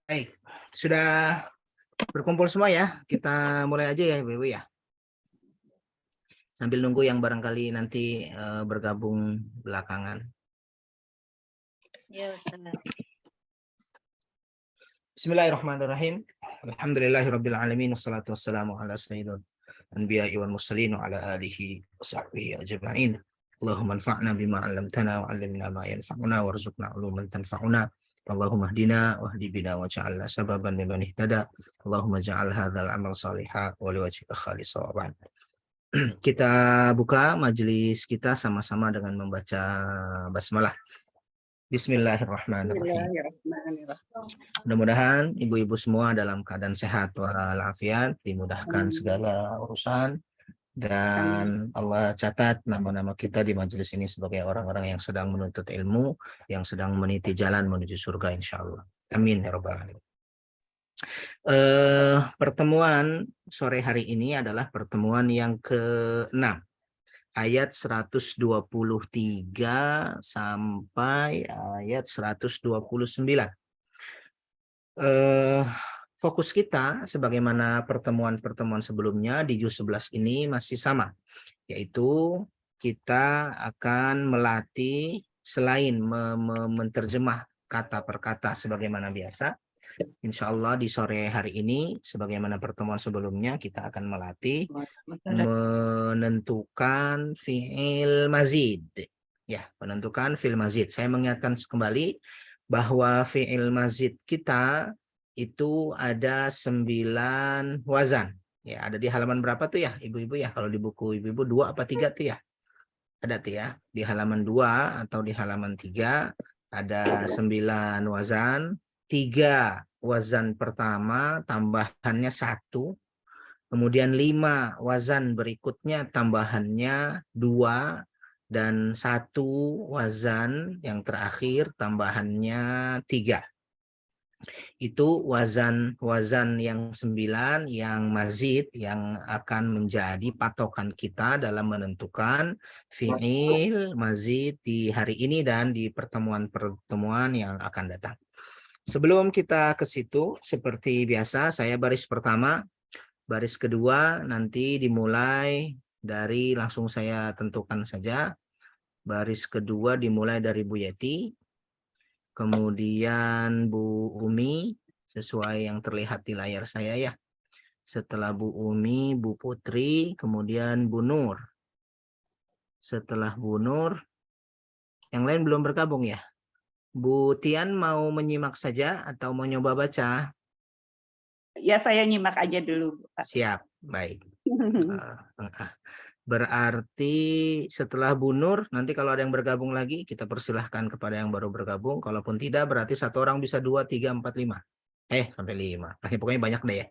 Baik, sudah berkumpul semua ya. Kita mulai aja ya, Ibu ya. Sambil nunggu yang barangkali nanti bergabung belakangan. Ya, Ustaz. Bismillahirrahmanirrahim. Alhamdulillahirabbil alamin wassalatu wassalamu ala sayyidil anbiya'i wal mursalin wa ala alihi wa sahbihi ajma'in. Allahumma anfa'na bima 'allamtana wa 'allimna ma yanfa'una warzuqna 'uluman tanfa'una. Allahumma hdina wahdi bina waj'alna sababan liman ihtada. Allahumma ja'al hadzal 'amal shalihan wa liwajhika khalisan wa ba'd. Kita buka majelis kita sama-sama dengan membaca basmalah. Bismillahirrahmanirrahim. Mudah-mudahan ibu-ibu semua dalam keadaan sehat walafiat, dimudahkan segala urusan, dan Allah catat nama-nama kita di majelis ini sebagai orang-orang yang sedang menuntut ilmu, yang sedang meniti jalan menuju surga insya Allah. Amin ya rabbal alamin. Pertemuan sore hari ini adalah pertemuan yang ke-6, ayat 123 sampai ayat 129. Fokus kita sebagaimana pertemuan-pertemuan sebelumnya di juz 11 ini masih sama, yaitu kita akan melatih selain menerjemah kata per kata sebagaimana biasa. Insya Allah di sore hari ini, sebagaimana pertemuan sebelumnya, kita akan melatih menentukan fi'il mazid. Ya, menentukan fi'il mazid. Saya mengingatkan kembali bahwa fi'il mazid kita itu ada 9 wazan. Ya, ada di halaman berapa tuh ya, ibu-ibu ya? Kalau di buku ibu-ibu 2 apa 3 tuh ya? Ada tuh ya, di halaman 2 atau di halaman 3 ada 9 wazan. 3 wazan pertama tambahannya 1, kemudian 5 wazan berikutnya tambahannya 2, dan 1 wazan yang terakhir tambahannya 3. Itu wazan yang 9 yang mazid yang akan menjadi patokan kita dalam menentukan fi'il mazid di hari ini dan di pertemuan-pertemuan yang akan datang. Sebelum kita ke situ, seperti biasa saya baris pertama, baris kedua nanti dimulai dari, langsung saya tentukan saja. Baris kedua dimulai dari Bu Yeti, kemudian Bu Umi, sesuai yang terlihat di layar saya ya. Setelah Bu Umi, Bu Putri, kemudian Bu Nur. Setelah Bu Nur, yang lain belum bergabung ya. Bu Tian mau menyimak saja atau mau nyoba baca? Ya, saya nyimak aja dulu, Pak. Siap, baik. Berarti setelah Bu Nur, nanti kalau ada yang bergabung lagi, kita persilahkan kepada yang baru bergabung. Kalaupun tidak, berarti satu orang bisa 2, 3, 4, 5. Sampai 5. Pokoknya banyak deh ya.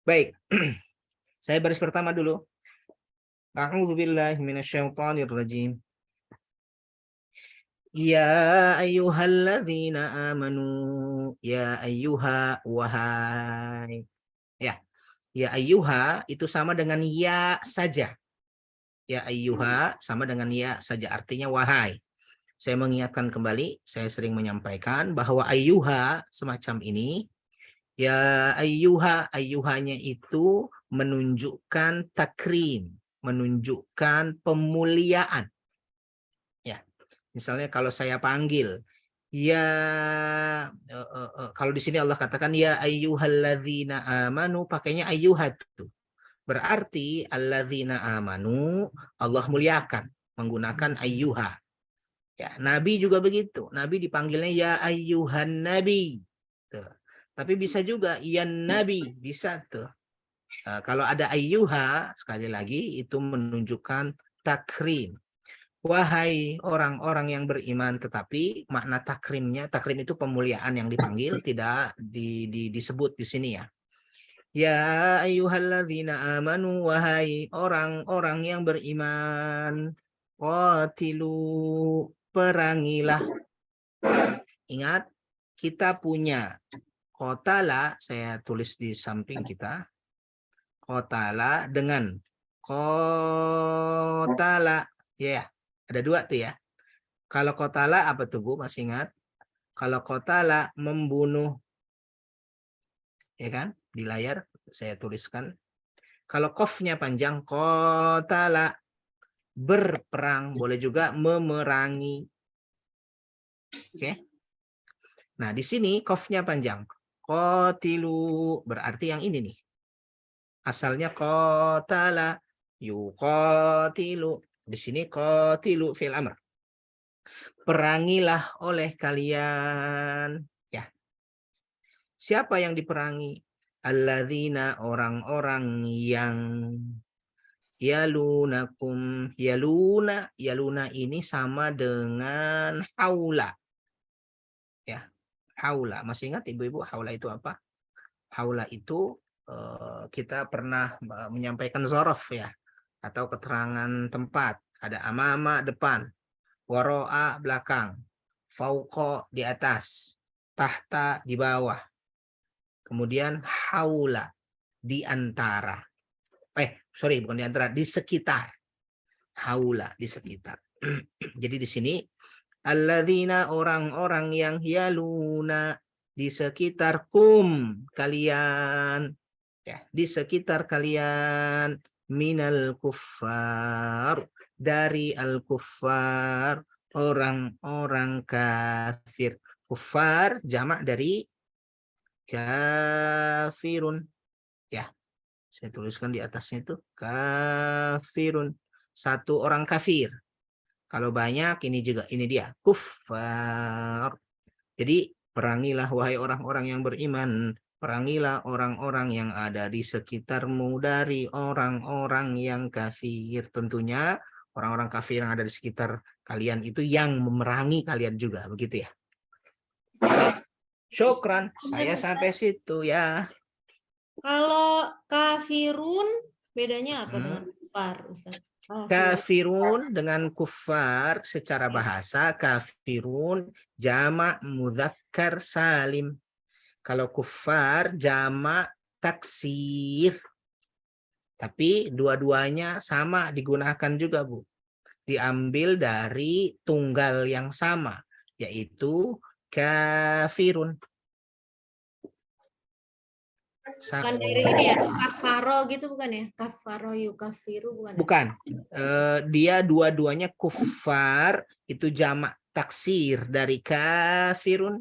Baik, saya baris pertama dulu. A'udzubillahi minasyaitonirrajim. Ya ayyuhalladzina amanu, ya ayyuha, wahai. Ya ayyuha itu sama dengan ya saja. Ya ayyuha sama dengan ya saja, artinya wahai. Saya mengingatkan kembali, saya sering menyampaikan bahwa ayyuha semacam ini, ya ayyuha, ayyuhanya itu menunjukkan takrim, menunjukkan pemuliaan. Ya, misalnya kalau saya panggil, ya, kalau di sini Allah katakan ya ayyuhalladzina amanu, pakainya ayyuhat tuh. Berarti alladzina amanu Allah muliakan menggunakan ayyuha. Ya, Nabi juga begitu. Nabi dipanggilnya ya ayyuhan nabi. Tuh. Tapi bisa juga ya nabi, bisa tuh. Kalau ada ayyuha, sekali lagi itu menunjukkan takrim. Wahai orang-orang yang beriman, tetapi makna takrimnya, takrim itu pemuliaan yang dipanggil, tidak disebut di sini ya. Ya ayyuhalladzina amanu, wahai orang-orang yang beriman, qatilu, perangilah. Ingat, kita punya qatala, saya tulis di samping kita, qatala dengan qatala, ya, ada 2 tuh ya. Kalau qatala apa tuh Bu, masih ingat? Kalau qatala membunuh, ya kan? Di layar saya tuliskan. Kalau qafnya panjang, qatala berperang, boleh juga memerangi. Oke. Nah, di sini qafnya panjang. Qatilu berarti yang ini nih. Asalnya qatala yuqatilu. Di sini qatilu fi'il amr. Perangilah oleh kalian. Ya. Siapa yang diperangi? Alladzina orang-orang yang yalunakum. Yaluna ini sama dengan haula. Ya, haula. Masih ingat ibu-ibu haula itu apa? Haula itu kita pernah menyampaikan zorof ya, atau keterangan tempat. Ada amama depan, waro'a belakang, fauqa di atas, tahta di bawah, kemudian haula di antara. Sorry, bukan di antara, di sekitar. Haula di sekitar. Jadi di sini alladzina orang-orang yang yaluna di sekitar kalian, ya, di sekitar kalian, minal kuffar dari al kuffar orang-orang kafir. Kuffar jamak dari kafirun, ya. Saya tuliskan di atasnya itu kafirun, satu orang kafir. Kalau banyak ini juga, ini dia kuffar. Jadi perangilah wahai orang-orang yang beriman, perangilah orang-orang yang ada di sekitarmu dari orang-orang yang kafir. Tentunya orang-orang kafir yang ada di sekitar kalian itu yang memerangi kalian juga, begitu ya. Syukran, saya sampai situ ya. Kalau kafirun bedanya apa dengan kufar, Ustaz? Kafirun dengan kufar secara bahasa, kafirun jamak mudzakkar salim. Kalau kufar jamak taksir. Tapi dua-duanya sama digunakan juga, Bu. Diambil dari tunggal yang sama, yaitu kafirun. Bukan dari ini ya, kafaro gitu bukan ya? Kafaro yukafiru bukan ya? Bukan. Dia dua-duanya kufar, itu jamak taksir dari kafirun.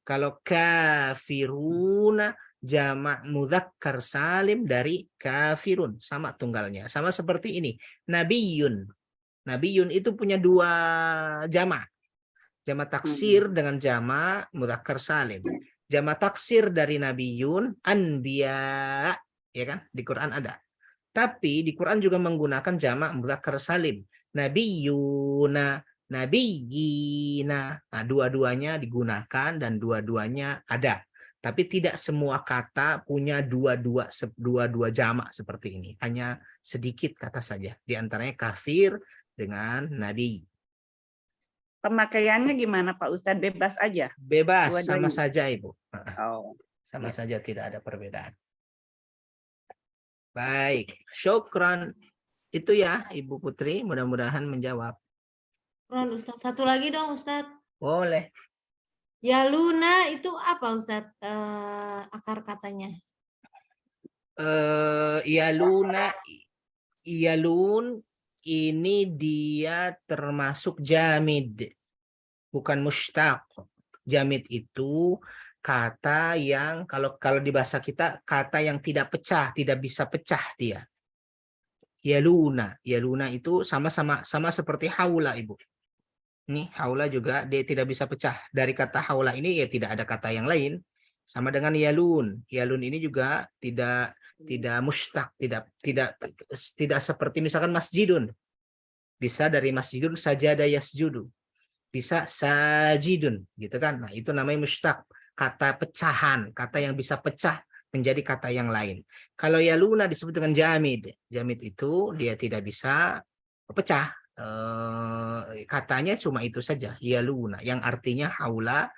Kalau kafiruna jamak mudzakkar salim dari kafirun, sama tunggalnya. Sama seperti ini. Nabiyun. Nabiyun itu punya dua jamak. Jamak taksir dengan jamak mudzakkar salim. Jamak taksir dari nabiyun anbiya, ya kan? Di Quran ada. Tapi di Quran juga menggunakan jamak mudzakkar salim. Nabiyuna, nabiyina. Nah, dua-duanya digunakan dan dua-duanya ada. Tapi tidak semua kata punya dua jamak seperti ini. Hanya sedikit kata saja. Di antaranya kafir dengan nabi. Pemakaiannya gimana Pak Ustadz? Bebas aja? Bebas, sama Dua-duanya? saja Ibu. Oh, Sama ya. saja, tidak ada perbedaan. Baik, syukran. Itu ya Ibu Putri, mudah-mudahan menjawab. Ustaz. Satu lagi dong Ustaz. Boleh. Yaluna itu apa Ustaz akar katanya? Yalun ini dia termasuk jamid, bukan mustaq. Jamid itu kata yang kalau di bahasa kita kata yang tidak pecah, tidak bisa pecah dia. Yaluna itu sama seperti haula Ibu. Ini haula juga dia tidak bisa pecah. Dari kata haula ini ya tidak ada kata yang lain. Sama dengan yalun. Yalun ini juga tidak mustaq, tidak seperti misalkan masjidun. Bisa dari masjidun sajada yasjudu. Bisa sajidun, gitu kan. Nah, itu namanya mustaq. Kata pecahan, kata yang bisa pecah menjadi kata yang lain. Kalau yaluna disebut dengan jamid. Jamid itu dia tidak bisa pecah. Katanya cuma itu saja, yaluna, yang artinya haula,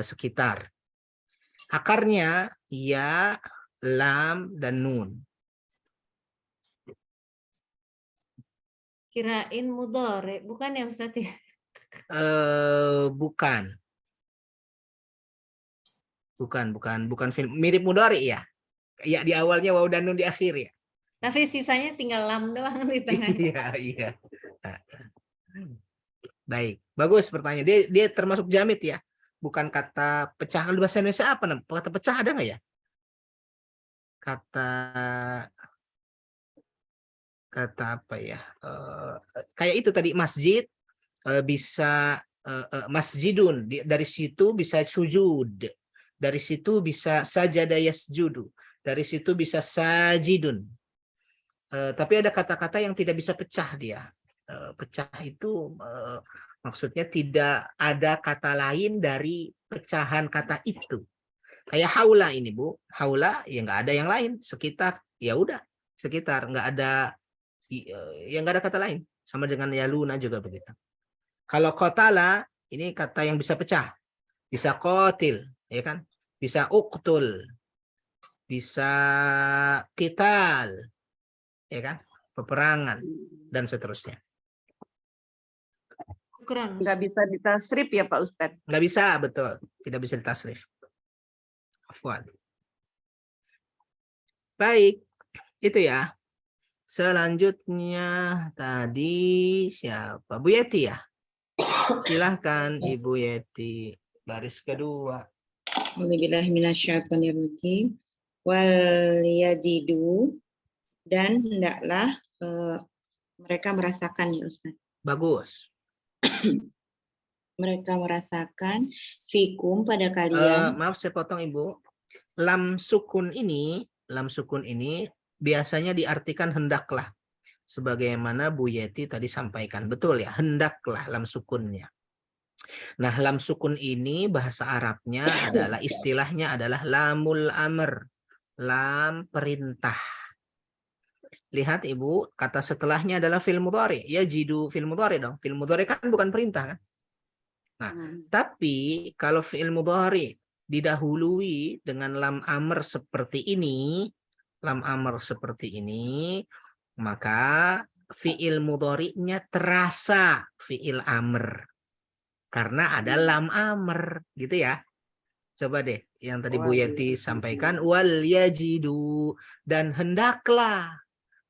sekitar. Akarnya ya, lam, dan nun. Kirain mudhore, bukan ya Ustaz ya? Bukan. Bukan film mirip mudhari ya. Ya di awalnya waw dan nun di akhir ya. Tapi sisanya tinggal lam doang di tengah. Iya. Baik, bagus pertanyaan. Dia termasuk jamid ya. Bukan kata pecah. Kalau bahasa Indonesia apa namanya? Kata pecah ada nggak ya? Kata apa ya? Kayak itu tadi masjid bisa masjidun. Dari situ bisa sujud. Dari situ bisa sajada yasjudu. Dari situ bisa sajidun. Tapi ada kata-kata yang tidak bisa pecah dia. Pecah itu maksudnya tidak ada kata lain dari pecahan kata itu. Kayak haula ini Bu. Haula ya nggak ada yang lain. Sekitar ya udah sekitar, nggak ada ya nggak ada kata lain. Sama dengan yaluna juga begitu. Kalau qatala ini kata yang bisa pecah. Bisa qatil, ya kan? Bisa uqtul. Bisa qital. Ya kan? Peperangan dan seterusnya. Kurang. Nggak bisa ditasrif ya Pak Ustadz? Nggak bisa, betul. Tidak bisa ditasrif. Afwan. Baik, itu ya. Selanjutnya tadi siapa? Bu Yeti ya? Silahkan Ibu Yeti. Baris kedua. Bismillahirrahmanirrahim. Wal yajidu, dan hendaklah mereka merasakan ya Ustaz. Bagus. Mereka merasakan fikum pada kalian. Maaf saya potong Ibu. Lam sukun ini biasanya diartikan hendaklah. Sebagaimana Bu Yeti tadi sampaikan. Betul ya, hendaklah lam sukunnya. Nah, lam sukun ini bahasa Arabnya adalah istilahnya adalah lamul amr, lam perintah. Lihat Ibu, kata setelahnya adalah fi'il mudhari. Ya jidu fi'il mudhari dong. Fi'il mudhari kan bukan perintah kan? Nah, tapi kalau fi'il mudhari didahului dengan lam amr seperti ini, maka fi'il mudhari'nya terasa fi'il amr. Karena ada lam amr, gitu ya. Coba deh, yang tadi Bu Yeti sampaikan, wal yajidu, dan hendaklah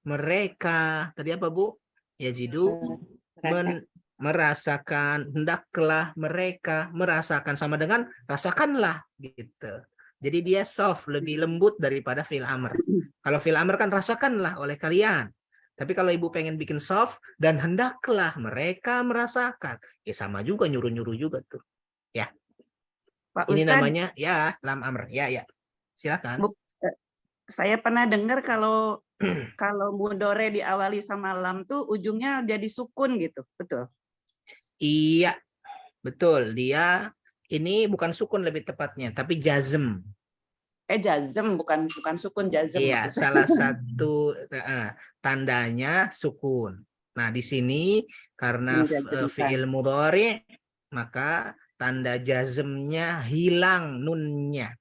mereka, tadi apa Bu? Yajidu, merasakan, hendaklah mereka merasakan, sama dengan rasakanlah, gitu. Jadi dia soft, lebih lembut daripada fi'il amr. Kalau fi'il amr kan rasakanlah oleh kalian. Tapi kalau Ibu pengen bikin soft, dan hendaklah mereka merasakan. Ya sama juga, nyuruh-nyuruh juga tuh. Ya. Pak Ini Ustadz, namanya, ya, lam amr. Ya. Silakan. saya pernah dengar kalau mudore diawali sama lam tuh ujungnya jadi sukun gitu, betul? Iya, betul. Dia ini bukan sukun lebih tepatnya, tapi jazm. Jazm, bukan sukun, jazm. Iya, salah satu tandanya sukun. Nah, di sini karena fi'il mudhari, maka tanda jazmnya hilang nunnya.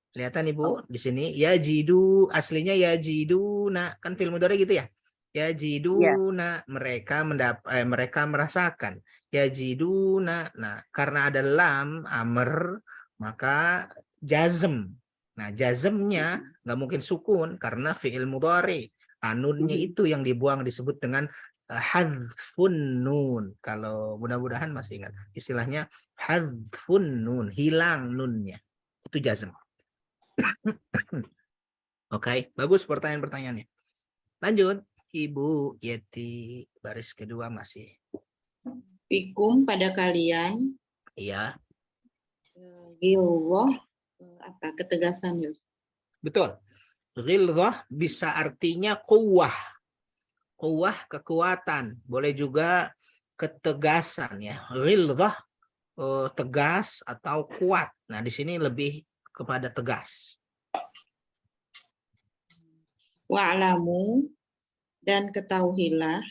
Kelihatan Ibu di sini yajidu, aslinya yajiduna, kan fi'il mudhari gitu ya. Yajiduna, mereka merasakan. Yajiduna. Nah, karena ada lam amr, maka jazm. Nah, jazmnya nggak mungkin sukun karena fi'il mudhari. Nunnya itu yang dibuang, disebut dengan hadzfun nun. Kalau mudah-mudahan masih ingat istilahnya hadzfun nun, hilang nunnya. Itu jazm. Oke, bagus pertanyaan-pertanyaannya. Lanjut, Ibu Yeti, baris kedua masih. Fikum pada kalian. Iya. Gilwah, ketegasan ya. Betul. Ghilzah bisa artinya quwwah. Quwwah, kekuatan. Boleh juga ketegasan ya. Ghilzah tegas atau kuat. Nah, di sini lebih kepada tegas. Wa'lamu, dan ketahuilah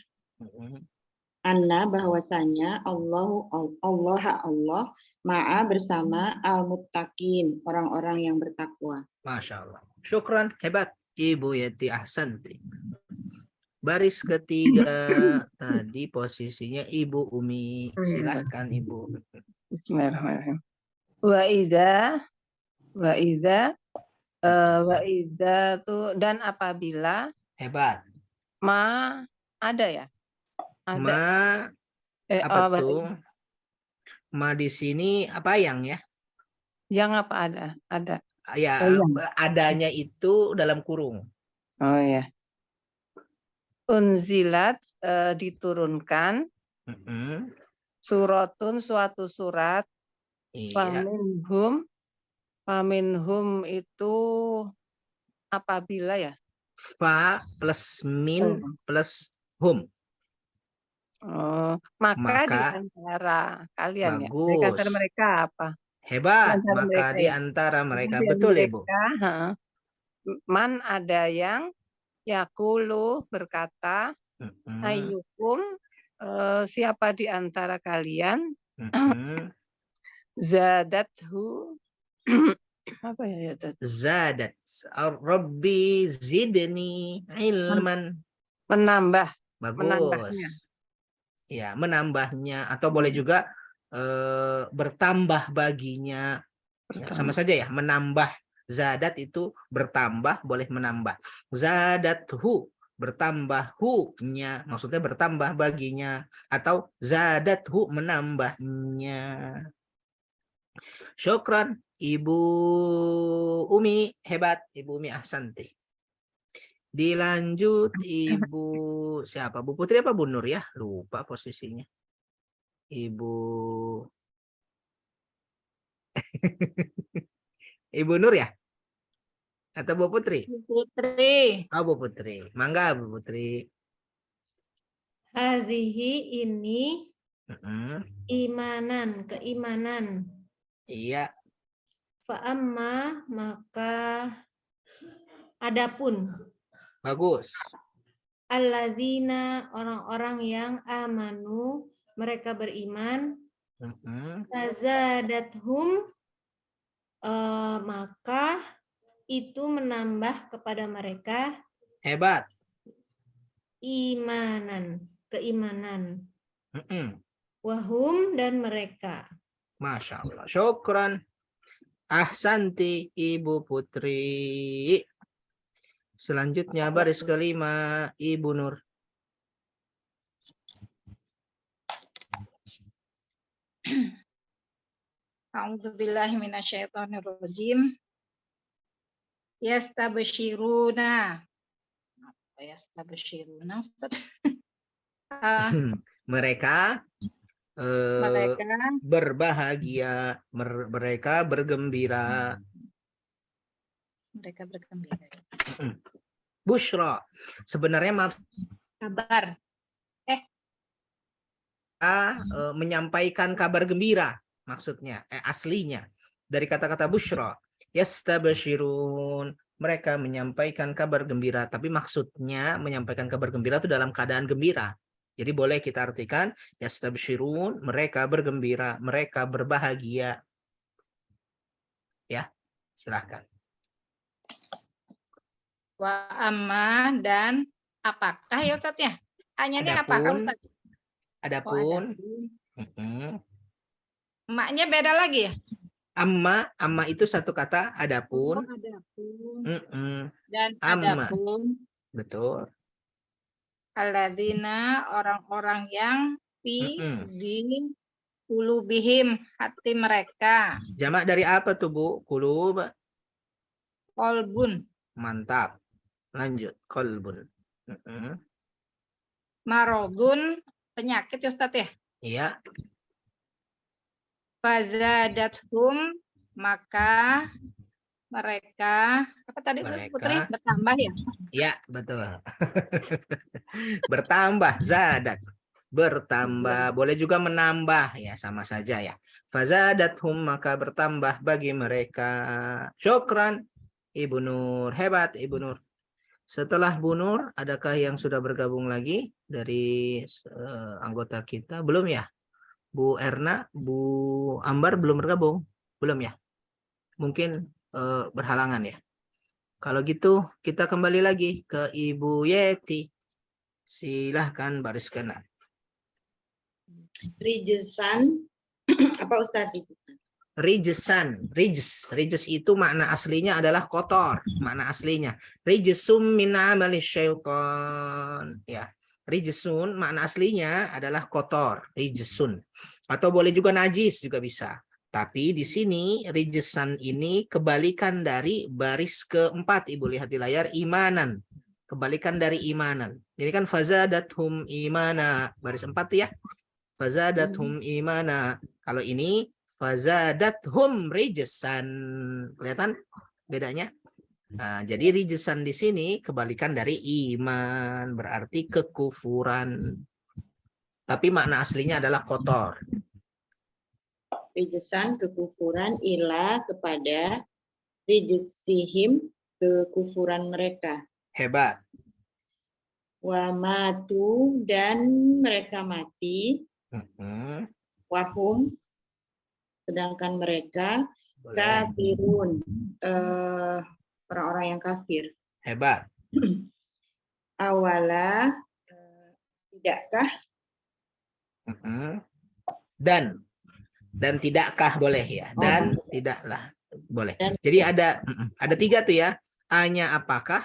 anna, bahwasanya Allah ma'a, bersama al-muttaqin, orang-orang yang bertakwa. Masya Allah. Syukran, hebat. Ibu Yeti ahsanti. Baris ketiga tadi posisinya Ibu Umi. Silahkan Ibu. Bismillahirrahmanirrahim. Wa idza Wa idza tuh dan apabila Hebat. ma ada ya? Ada. Ma apa wa tuh? Ma di sini apa yang ya? yang apa ada? Ada. Ya, Oh, yang. adanya itu dalam kurung. Oh ya. Unzilat diturunkan Mm-mm. suratun suatu surat Iya. Faminhum itu apabila ya? Fa plus min plus hum. Oh, maka di Maka antara kalian ya. Di bagus. antara mereka apa? Di Hebat. antara Maka mereka di ya. antara mereka. Di Betul, Ibu. mereka, man ada yang yakulu berkata, Mm-mm. ayyukum siapa di antara kalian Mm-mm. zadathu apa ya Zadat. Rabbi zidni ilman. menambahnya. Bagus. Ya, menambahnya atau boleh juga bertambah baginya. Ya, sama saja ya, menambah. Zadat itu bertambah, boleh menambah. Zadathu bertambah hu-nya, maksudnya bertambah baginya, atau zadathu menambahnya. Syukran Ibu Umi, hebat Ibu Umi ahsanti. Dilanjut Ibu siapa? Bu Putri apa Bu Nur ya? Lupa posisinya. Ibu Ibu Nur ya? Atau Bu Putri? Putri. Oh, Bu Putri. Mangga Bu Putri. Hadhihi ini Mm-mm. imanan, keimanan. Iya. Fa'amma maka adapun Bagus. alladzina orang-orang yang amanu mereka beriman Mm-mm. tazadathum maka itu menambah kepada mereka Hebat. imanan, keimanan. Mm-mm. Wahum dan mereka. Masya Allah. Syukran. Ahsanti Ibu Putri. Selanjutnya baris kelima Ibu Nur. A'udzubillahi minasyaitonirrajim. Yastabshiruna. Apa yastabshiruna, Ustaz? Mereka Mereka berbahagia, mereka bergembira. mereka bergembira. Bushra. Sebenarnya maaf Kabar. menyampaikan kabar gembira maksudnya aslinya dari kata-kata bushra. Yastabshirun. Mereka menyampaikan kabar gembira, tapi maksudnya menyampaikan kabar gembira itu dalam keadaan gembira. Jadi boleh kita artikan yastabshirun, mereka bergembira, mereka berbahagia. Ya, silahkan. Wa amma dan apakah ya Ustaz ya? Hanya ini apakah Ustaz? Adapun. Emaknya beda lagi ya? Amma itu satu kata, adapun. Adapun. Dan Amma. adapun. Betul. Alladzina orang-orang yang di qulubihim hati mereka. Jamak dari apa tuh Bu? Qulub. Qalbun. Mantap. Lanjut. Qalbun. Marodun penyakit ya Ustaz ya? Iya. Fazadathum maka mereka apa tadi Putri bertambah ya? Iya, betul. Bertambah zadat. Bertambah, boleh juga menambah ya, sama saja ya. Fazadathum maka bertambah bagi mereka. Syukran Ibu Nur, hebat Ibu Nur. Setelah Bu Nur, adakah yang sudah bergabung lagi dari anggota kita? Belum ya? Bu Erna, Bu Ambar belum bergabung? Belum ya? Mungkin berhalangan ya. Kalau gitu kita kembali lagi ke Ibu Yeti. Silahkan baris kanan. Rijesan apa Ustaz itu? Rijsan, rijs itu makna aslinya adalah kotor, makna aslinya. Rijsum min amali syaitan. Ya, rijsun makna aslinya adalah kotor, rijsun. Atau boleh juga najis juga bisa. Tapi di sini rijsan ini kebalikan dari baris keempat, Ibu lihat di layar, imanan. Kebalikan dari imanan. Jadi kan fazadathum imana, baris 4 ya. Fazadathum imana. Kalau ini fazadathum rijsan. Kelihatan bedanya? Nah, jadi rijsan di sini kebalikan dari iman, berarti kekufuran. Tapi makna aslinya adalah kotor. Rijsan kekufuran, ila kepada rijsihim kekufuran mereka. Hebat. Wa matu dan mereka mati. Wahum sedangkan mereka Boleh. kafirun, orang-orang yang kafir. Hebat. Awala, tidakkah? Dan tidakkah boleh ya? Dan tidaklah boleh. Dan Jadi ada 3 tuh ya. A-nya apakah,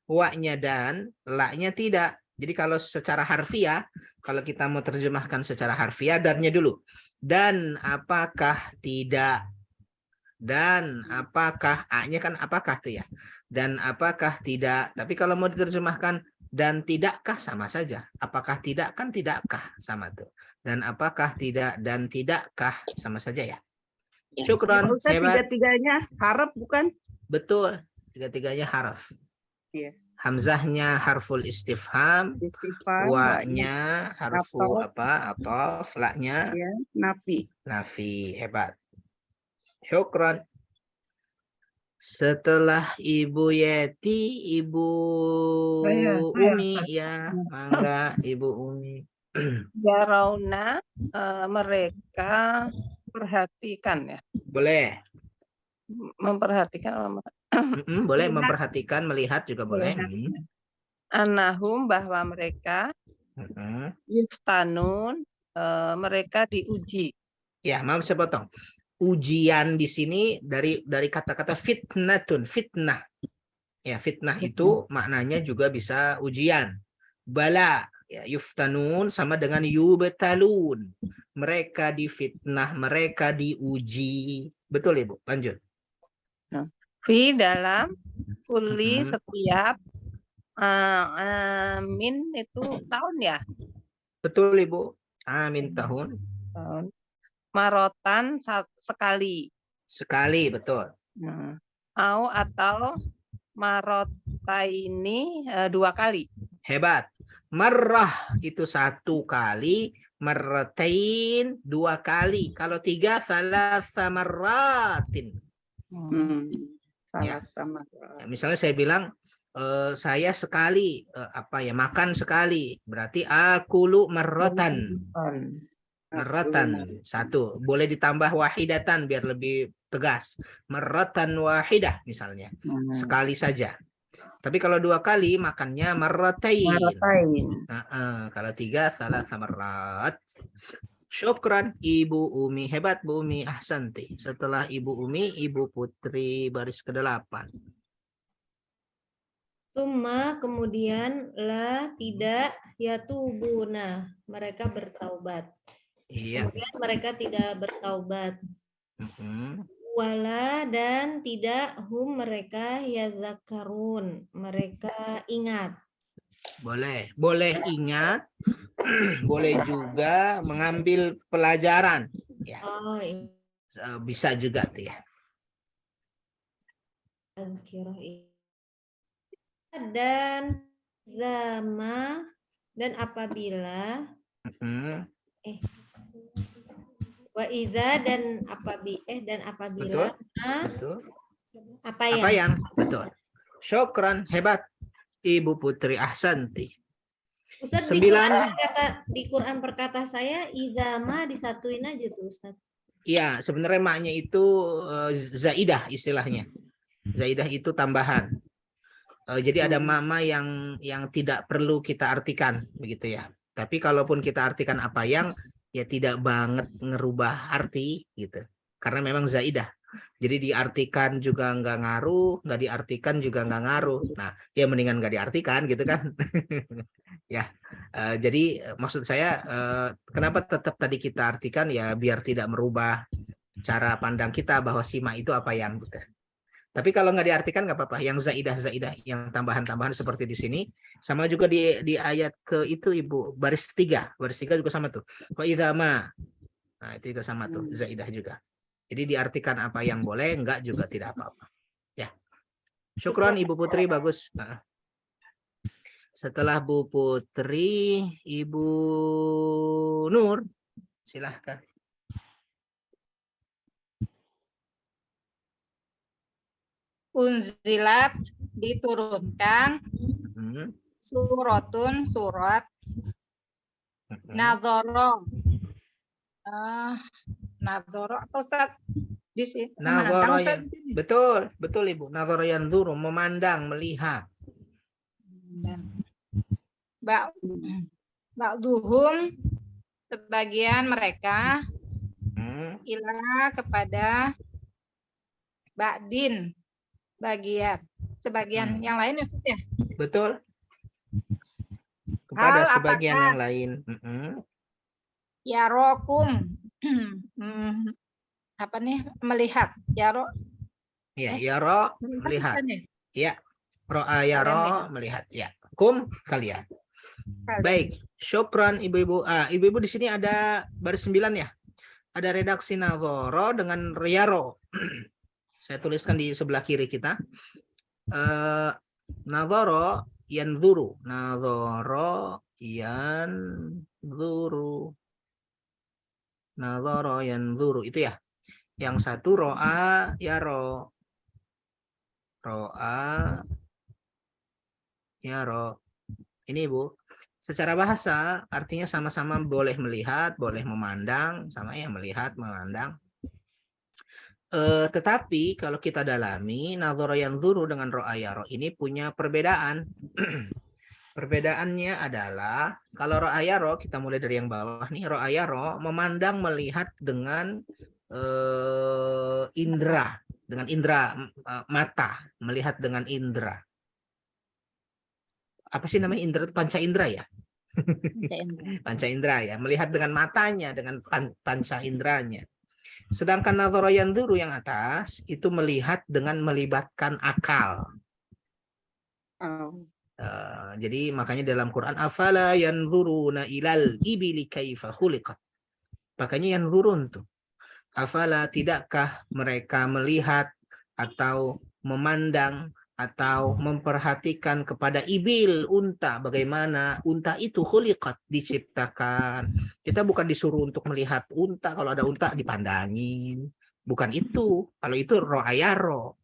wa-nya dan, la-nya tidak. Jadi kalau secara harfiah, kalau kita mau terjemahkan secara harfiah, dan-nya dulu. Dan apakah tidak? Dan apakah, A-nya kan apakah tuh ya? Dan apakah tidak? Tapi kalau mau diterjemahkan dan tidakkah sama saja. Apakah tidak kan tidakkah sama tuh. Dan apakah tidak dan tidakkah sama saja ya. Syukron. Pak Ustadz, Hebat. tiga-tiganya harap bukan? Betul. 3-3-nya harf. Iya. Hamzahnya harful istifham, Istifham, wa-nya harfu Ataf. ataf, la-nya ya, nafi. nafi. Hebat. Syukron. Setelah Ibu Yeti, Ibu Saya. Umi ya, mangga Ibu Umi. Yarauna, mereka perhatikan ya. Boleh. Memperhatikan Boleh Melihat. memperhatikan, melihat juga boleh. anahum bahwa mereka yuftanun, mereka diuji. Ya, maaf saya potong. Ujian di sini dari kata-kata fitnatun, fitnah. Ya, fitnah itu maknanya juga bisa ujian. Bala, ya, yuftanun sama dengan yubtalun. Mereka difitnah, mereka diuji. Betul, Ibu? Lanjut. Fi dalam kuli setiap amin itu tahun ya. Betul, Ibu. Amin tahun. Tahun. Marotan sekali. Sekali, betul. Au atau marotaini 2 kali. Hebat. Marrah itu 1 kali, marratain 2 kali. Kalau 3 salasa marratin. Salah sama. Ya, misalnya saya bilang saya sekali makan sekali, berarti akulu marratan. Marratan 1. Boleh ditambah wahidatan biar lebih tegas. Marratan wahidah misalnya. Sekali saja. Tapi kalau 2 kali makannya marratain. Kalau 3 salasa marrat. Syukran Ibu Umi. Hebat Bu Umi. Ahsanti. Setelah Ibu Umi, Ibu Putri baris ke-8. Summa kemudian la tidak yatubuna, mereka bertaubat. Iya. Kemudian mereka tidak bertaubat. Wala dan tidak hum mereka yadzakarun, mereka ingat. Boleh ingat, boleh juga mengambil pelajaran. Ya. Oh, iya. Bisa juga tuh ya. Dan zama dan apabila wa idza dan apabila Betul. apa Apa yang yang? Betul. Syukran. Hebat. Ibu Putri ahsanti. Ustaz, 9. di Quran perkata saya idama disatuin aja tuh Ustaz. Iya, sebenarnya maknya itu zaidah istilahnya. Zaidah itu tambahan. Jadi ada mama yang tidak perlu kita artikan begitu ya. Tapi kalaupun kita artikan apa yang, ya tidak banget ngerubah arti gitu. karena memang zaidah. Jadi diartikan juga nggak ngaruh, nggak diartikan juga nggak ngaruh. Nah, ya mendingan nggak diartikan gitu kan. Ya, jadi maksud saya kenapa tetap tadi kita artikan ya biar tidak merubah cara pandang kita bahwa sima itu apa yang gitu. Tapi kalau nggak diartikan nggak apa-apa. Yang zaidah, yang tambahan-tambahan seperti di sini, sama juga di ayat ke itu Ibu, baris 3 juga sama tuh. Wa idza ma. Nah, itu juga sama tuh, zaidah juga. Jadi diartikan apa yang boleh, enggak juga tidak apa-apa. Ya. Syukron Ibu Putri, bagus. Setelah Bu Putri, Ibu Nur, silahkan. Unzilat diturunkan, suratun surat, nadhoro. Nadhoro apa Ustaz? Di sini. Nadhoro Memandang, Ustaz, ya. di sini. Betul Ibu. Nadhoro yanzuru, memandang, melihat. Ba'duhum, sebagian mereka, ila kepada ba'din, sebagian yang lain Ustaz ya. Betul. Kepada Hal sebagian apakah yang lain. yarokum, apa nih, melihat, yaro, Ya, yaro, melihat. Bukan ya? Ya, ro'a yaro, melihat. Ya, kum, kalian. Baik, syukran ibu-ibu. Ibu-ibu di sini ada baris 9 ya. Ada redaksi nadhoro dengan yaro. Saya tuliskan di sebelah kiri kita. Nadhoro yanzuru. Nadhoro yanzuru. Nadhoro yanzuru. Itu ya. Yang satu ro'a yaro. Ro'a yaro. Ini Ibu. Secara bahasa artinya sama-sama boleh melihat, boleh memandang, sama ya melihat, memandang. Tetapi kalau kita dalami, nadhara yanzuru dengan ro'a yaro ini punya perbedaan. Perbedaannya adalah kalau ro'a yaro, kita mulai dari yang bawah nih, ro'a yaro memandang, melihat dengan indera, dengan indera mata, melihat dengan indera. Apa sih namanya indera? Panca indera ya? Panca indera ya, melihat dengan matanya, dengan panca inderanya. Sedangkan nadhara yanzuru yang atas itu melihat dengan melibatkan akal. Jadi makanya dalam Quran afala yanzuruna ilal ibili kaifa khuliqat. Makanya yanzurun tuh. Afala, tidakkah mereka melihat atau memandang atau memperhatikan kepada ibil, unta, bagaimana unta itu khuliqat, diciptakan. Kita bukan disuruh untuk melihat unta, kalau ada unta dipandangin, bukan itu. Kalau itu ro'ayaro.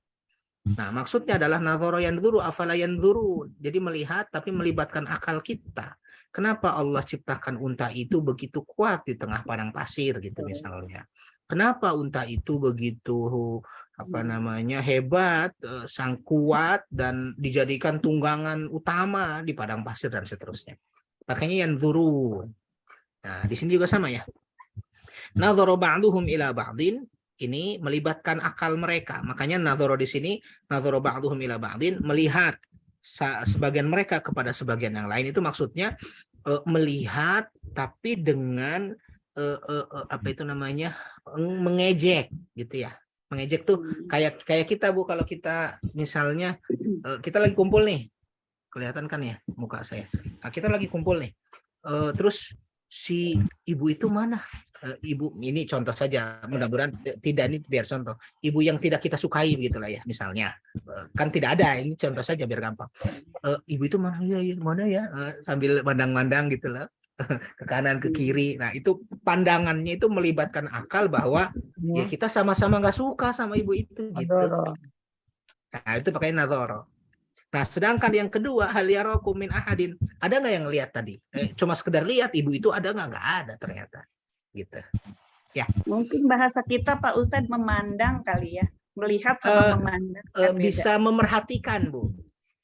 Nah, maksudnya adalah nadhara yanzuru afala yanzurun. Jadi melihat tapi melibatkan akal kita. Kenapa Allah ciptakan unta itu begitu kuat di tengah padang pasir gitu misalnya? Kenapa unta itu begitu hebat, sang kuat dan dijadikan tunggangan utama di padang pasir dan seterusnya. Makanya yanzurun. Nah, di sini juga sama ya. Nadhara ba'duhum ila ba'din, ini melibatkan akal mereka. Makanya nadhara di sini, nadhara ba'duhum ila ba'din, melihat sebagian mereka kepada sebagian yang lain, itu maksudnya melihat tapi dengan mengejek gitu ya. Mengejek tuh kayak kita Bu, kalau kita misalnya kita lagi kumpul nih, kelihatan kan ya muka saya. Nah, kita lagi kumpul nih, terus si ibu itu mana? Ibu ini contoh saja, mudah-mudahan tidak, ini biar contoh. Ibu yang tidak kita sukai gitulah ya, misalnya. Kan tidak ada, ini contoh saja biar gampang. Ibu itu mana ya? Mana ya? Sambil pandang-pandang gitu lah. Ke kanan ke kiri. Nah, itu pandangannya itu melibatkan akal bahwa ya kita sama-sama nggak suka sama ibu itu gitu. Nah, itu pakai nadhara. Nah, sedangkan yang kedua, hal yarakum min ahadin, ada nggak yang lihat tadi? Cuma sekedar lihat, ibu itu ada nggak? Nggak ada ternyata. Gitu. Ya. Mungkin bahasa kita Pak Ustadz memandang kali ya, melihat sama memandang. Bisa memerhatikan Bu.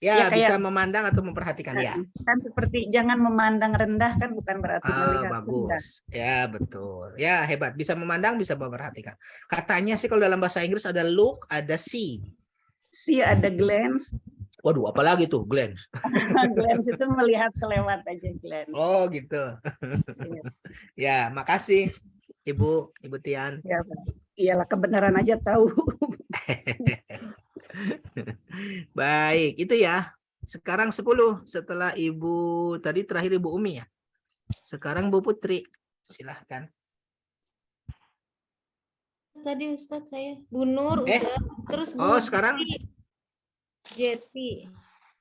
Ya, Ya, kayak- bisa memandang atau memperhatikan ya. Kan seperti jangan memandang rendah kan bukan berarti Ah, melihat rendah. bagus. Ya, betul. Ya, hebat. Bisa memandang, bisa memperhatikan. Katanya sih kalau dalam bahasa Inggris ada look, ada see. See ada glance. Waduh, apalagi tuh, glance. Glance itu melihat selewat aja glance. Oh, gitu. Iya. Ya, makasih Ibu Tian. Ya, Pak. Iyalah kebenaran aja tahu. Baik, itu ya. Sekarang 10 setelah Ibu tadi terakhir Ibu Umi ya. Sekarang Bu Putri. Silahkan. Tadi Ustadz saya Bu Nur Eh, udah, terus Bu oh, sekarang? Jeti.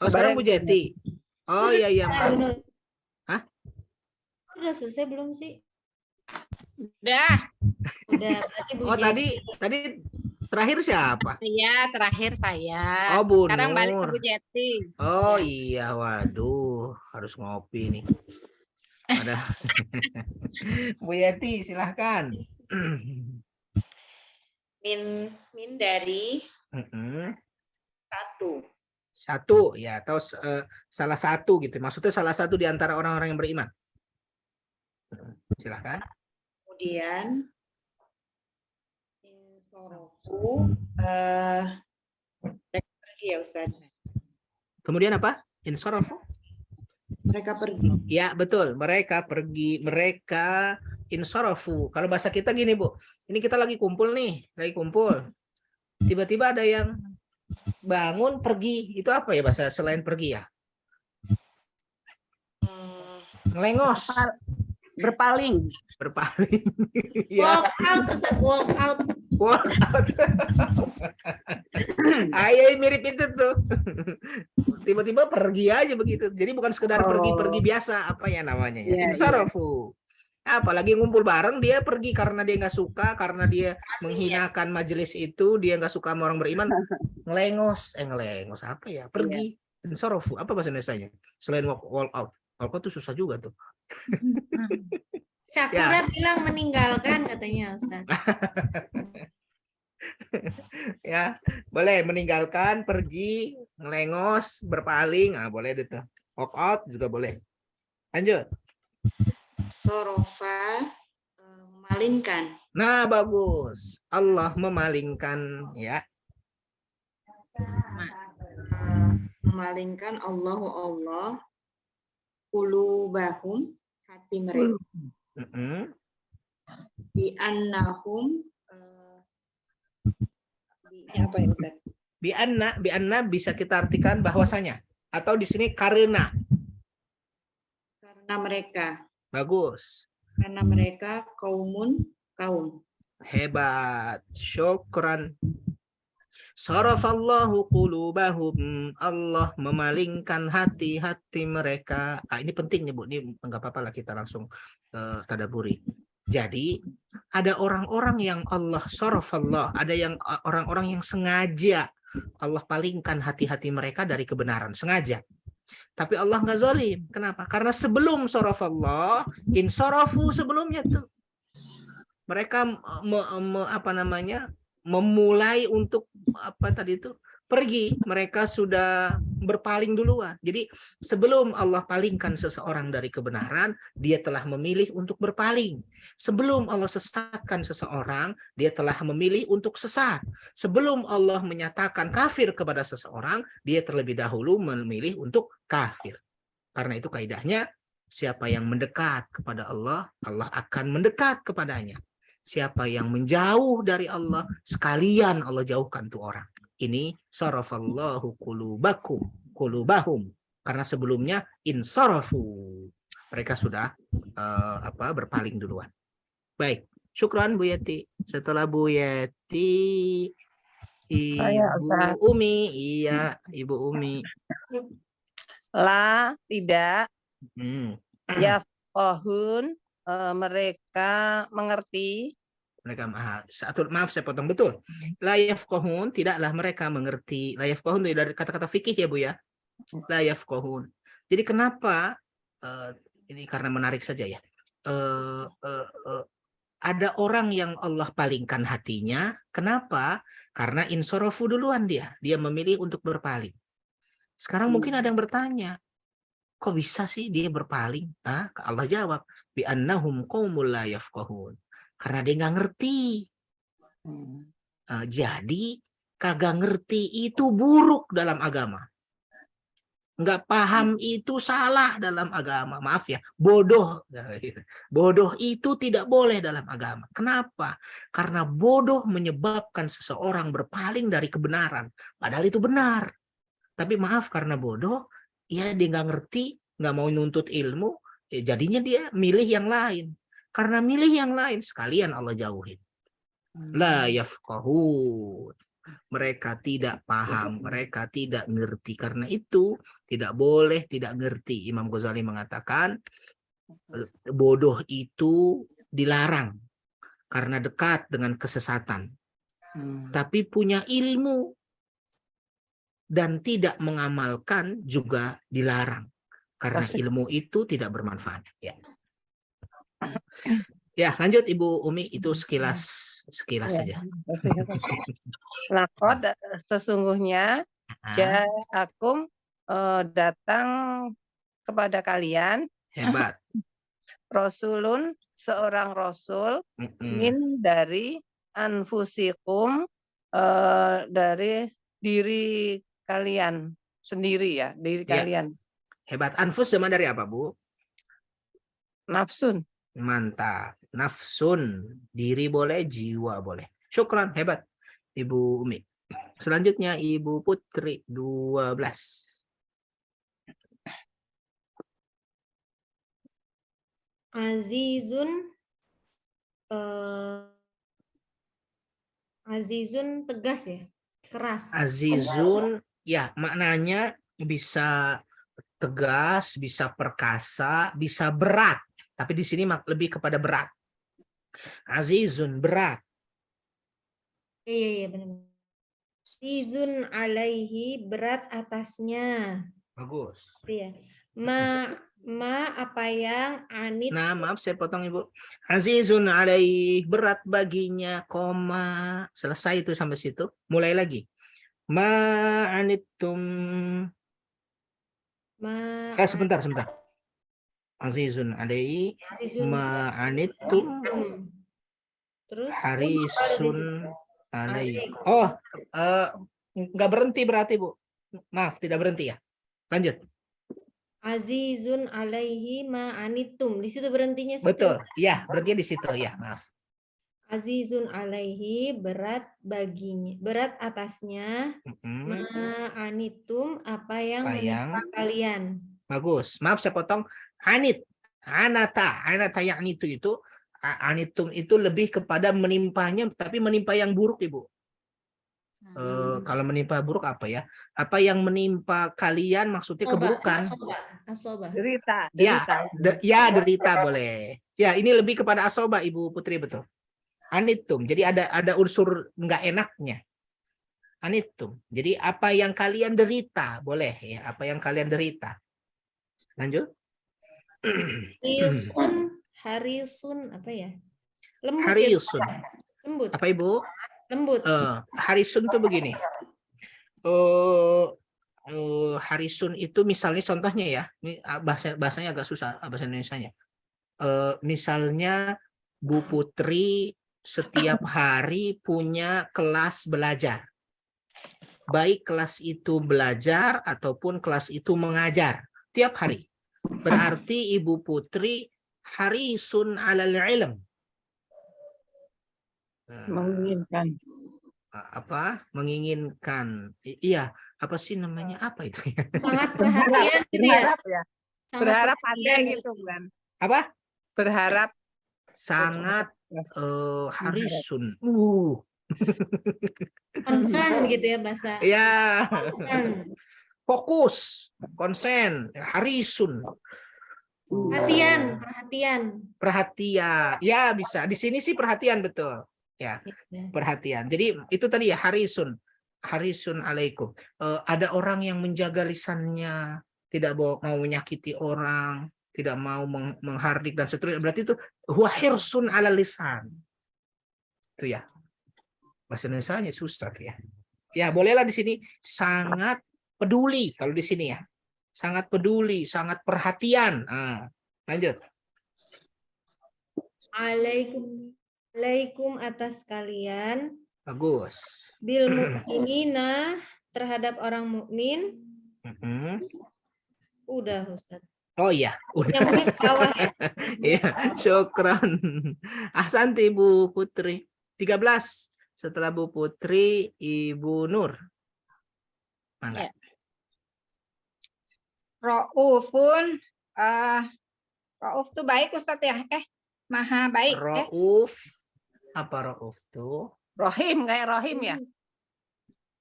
Oh, sekarang Bu Jeti. Oh, iya iya, Saya, maaf. Bu Nur. Hah? Udah selesai belum sih? Udah. Udah, berarti Bu Oh, Jeti. tadi terakhir siapa? Iya, terakhir saya. Oh, Bu Sekarang balik ke Nur. Bu Jeti. Oh, iya, waduh, harus ngopi nih. Ada Bu Yeti, silahkan. Min dari Mm-mm. 1. Satu ya, atau salah satu gitu. Maksudnya salah satu di antara orang-orang yang beriman. Silahkan. Kemudian insorofu mereka pergi ya Ustaz. Kemudian apa? Insorofu? Mereka pergi. Ya, betul. Mereka pergi, mereka insorofu. Kalau bahasa kita gini, Bu. Ini kita lagi kumpul nih, lagi kumpul. Tiba-tiba ada yang bangun pergi. Itu apa ya bahasa selain pergi ya? Ngelengos, Berpaling. berpaling. Ya, Walk out, Ustadz, walk out. walk out. Ayah mirip itu tuh. Tiba-tiba pergi aja begitu. Jadi bukan sekedar Oh. pergi-pergi biasa, apa ya namanya ya? Iya, Insarafu. Apalagi ngumpul bareng dia pergi karena dia nggak suka, karena dia menghinakan majelis itu, dia nggak suka sama orang beriman. Ngelengos apa ya? Pergi. Insarafu. Apa bahasa Indonesianya? Selain walk out. Walk out tuh susah juga tuh. Sakura bilang meninggalkan katanya Ustadz. Ya, boleh meninggalkan, pergi, ngelengos, berpaling, boleh deh tuh. Walk out juga boleh. Lanjut. Sorofa memalingkan. Nah, bagus. Allah memalingkan ya. Memalingkan Allah qulubahum hati mereka Mm-mm. bi annahum apa ya Ustaz? Bi anna bisa kita artikan bahwasanya, atau di sini karena. Bagus. Karena mereka kaum. Hebat. Syukran. Sarafallahu qulubahum. Allah memalingkan hati-hati mereka. Ini penting nih Bu, ini enggak apa-apa lah kita langsung tadaburi. Jadi ada orang-orang yang Allah sarafallah, ada yang orang-orang yang sengaja Allah palingkan hati-hati mereka dari kebenaran, sengaja. Tapi Allah nggak zalim. Kenapa? Karena sebelum sarafallah, insarafu sebelumnya tuh mereka memulai untuk pergi, mereka sudah berpaling duluan. Jadi sebelum Allah palingkan seseorang dari kebenaran, dia telah memilih untuk berpaling. Sebelum Allah sesatkan seseorang, dia telah memilih untuk sesat. Sebelum Allah menyatakan kafir kepada seseorang, dia terlebih dahulu memilih untuk kafir. Karena itu kaidahnya, siapa yang mendekat kepada Allah, Allah akan mendekat kepadanya. Siapa yang menjauh dari Allah, sekalian Allah jauhkan tuh orang. Ini sarafallahu qulubahum. Karena sebelumnya insarafu. Mereka sudah berpaling duluan. Baik, syukran Bu Yeti. Setelah Bu Yeti, Ibu Umi. Iya, Ibu Umi. La, tidak. Yafqahun, mereka mengerti. Mereka maaf saya potong, betul. La yafqahun, tidaklah mereka mengerti. La yafqahun itu dari kata-kata fikih ya Bu ya. La yafqahun. Jadi kenapa ini karena menarik saja ya. Ada orang yang Allah palingkan hatinya. Kenapa? Karena insorofu duluan dia. Dia memilih untuk berpaling. Sekarang mungkin ada yang bertanya, kok bisa sih dia berpaling? Allah jawab, bi annahum qaumul la yafqahun. Karena dia nggak ngerti. Jadi kagak ngerti itu buruk dalam agama. Nggak paham itu salah dalam agama. Maaf ya, bodoh. Bodoh itu tidak boleh dalam agama. Kenapa? Karena bodoh menyebabkan seseorang berpaling dari kebenaran. Padahal itu benar. Tapi maaf, karena bodoh, ya dia nggak ngerti, nggak mau nuntut ilmu, jadinya dia milih yang lain. Karena milih yang lain, sekalian Allah jauhin. La yafqahun. Mereka tidak paham, mereka tidak ngerti. Karena itu tidak boleh tidak ngerti. Imam Ghazali mengatakan bodoh itu dilarang karena dekat dengan kesesatan. Tapi punya ilmu dan tidak mengamalkan juga dilarang karena ilmu itu tidak bermanfaat. Ya, lanjut Ibu Umi, itu sekilas saja. Lakot sesungguhnya ja'akum datang kepada kalian Hebat. Rasulun seorang rasul min dari anfusikum dari diri kalian sendiri ya, diri kalian. Hebat. Anfus zaman dari apa, Bu? Nafsun. Mantap. Nafsun. Diri boleh, jiwa boleh. Syukran, hebat Ibu Umi. Selanjutnya Ibu Putri 12. Azizun tegas ya, keras. Azizun ya maknanya bisa tegas, bisa perkasa, bisa berat. Tapi di sini lebih kepada berat. Azizun berat. Iya benar. Azizun alaihi berat atasnya. Bagus. Iya. Apa yang anit. Nah, maaf saya potong Ibu. Azizun alaihi berat baginya, koma. Selesai itu sampai situ. Mulai lagi. Ma anittum. Sebentar. Azizun alaihi ma anittum. Terus harisun alaihi. Oh, nggak berhenti berarti Bu. Maaf, tidak berhenti ya. Lanjut. Azizun alaihi ma anittum. Di situ berhentinya situ. Betul. Ya, berhenti di situ ya. Maaf. Azizun alaihi berat baginya, berat atasnya. Ma anittum apa yang menimpa kalian. Bagus. Maaf saya potong. Anata yakni itu anitum itu lebih kepada menimpanya, tapi menimpa yang buruk Ibu. Kalau menimpa buruk apa ya? Apa yang menimpa kalian maksudnya keburukan? Asoba. Derita. Derita boleh. Ya, ini lebih kepada asoba Ibu Putri, betul. Anitum. Jadi ada unsur nggak enaknya. Anitum. Jadi apa yang kalian derita, boleh ya, apa yang kalian derita. Lanjut. Harisun apa ya? Lembut. Harisun. Ya, lembut. Apa Ibu? Lembut. Harisun tuh begini. Harisun itu misalnya contohnya ya, ini bahasanya agak susah bahasa Indonesianya. Misalnya Bu Putri setiap hari punya kelas belajar. Baik kelas itu belajar ataupun kelas itu mengajar tiap hari. Berarti Ibu Putri harisun alal ilm. Menginginkan. Menginginkan. Iya, apa sih namanya? Apa itu ya? Sangat perhatian gitu ya. Berharap ada gitu bukan? Apa? Berharap. Sangat harisun. Concern gitu ya bahasa. Ya. Concern. Fokus, konsen, harisun. Perhatian. Ya, bisa. Di sini sih perhatian betul. Ya, perhatian. Jadi itu tadi ya harisun. Harisun alaikum. Ada orang yang menjaga lisannya, tidak mau menyakiti orang, tidak mau menghardik dan seterusnya. Berarti itu huwa hirsun ala lisan. Itu ya. Bahasa Indonesianya susah ya. Ya, bolehlah di sini sangat peduli kalau di sini ya. Sangat peduli, sangat perhatian. Nah, lanjut. Alaikum atas kalian. Bagus. Bil mukminina terhadap orang mukmin. Mm-mm. Udah Ustaz. Oh iya, udah. Yang ini bawah ya. Iya, syukran. Ahsanti Ibu Putri. 13. Setelah Bu Putri, Ibu Nur. Mangga. Ya. Raufun, Rauf tuh baik Ustadz ya? Maha baik. Rauf. Apa Rauf tuh? Rohim kayak Rohim ya.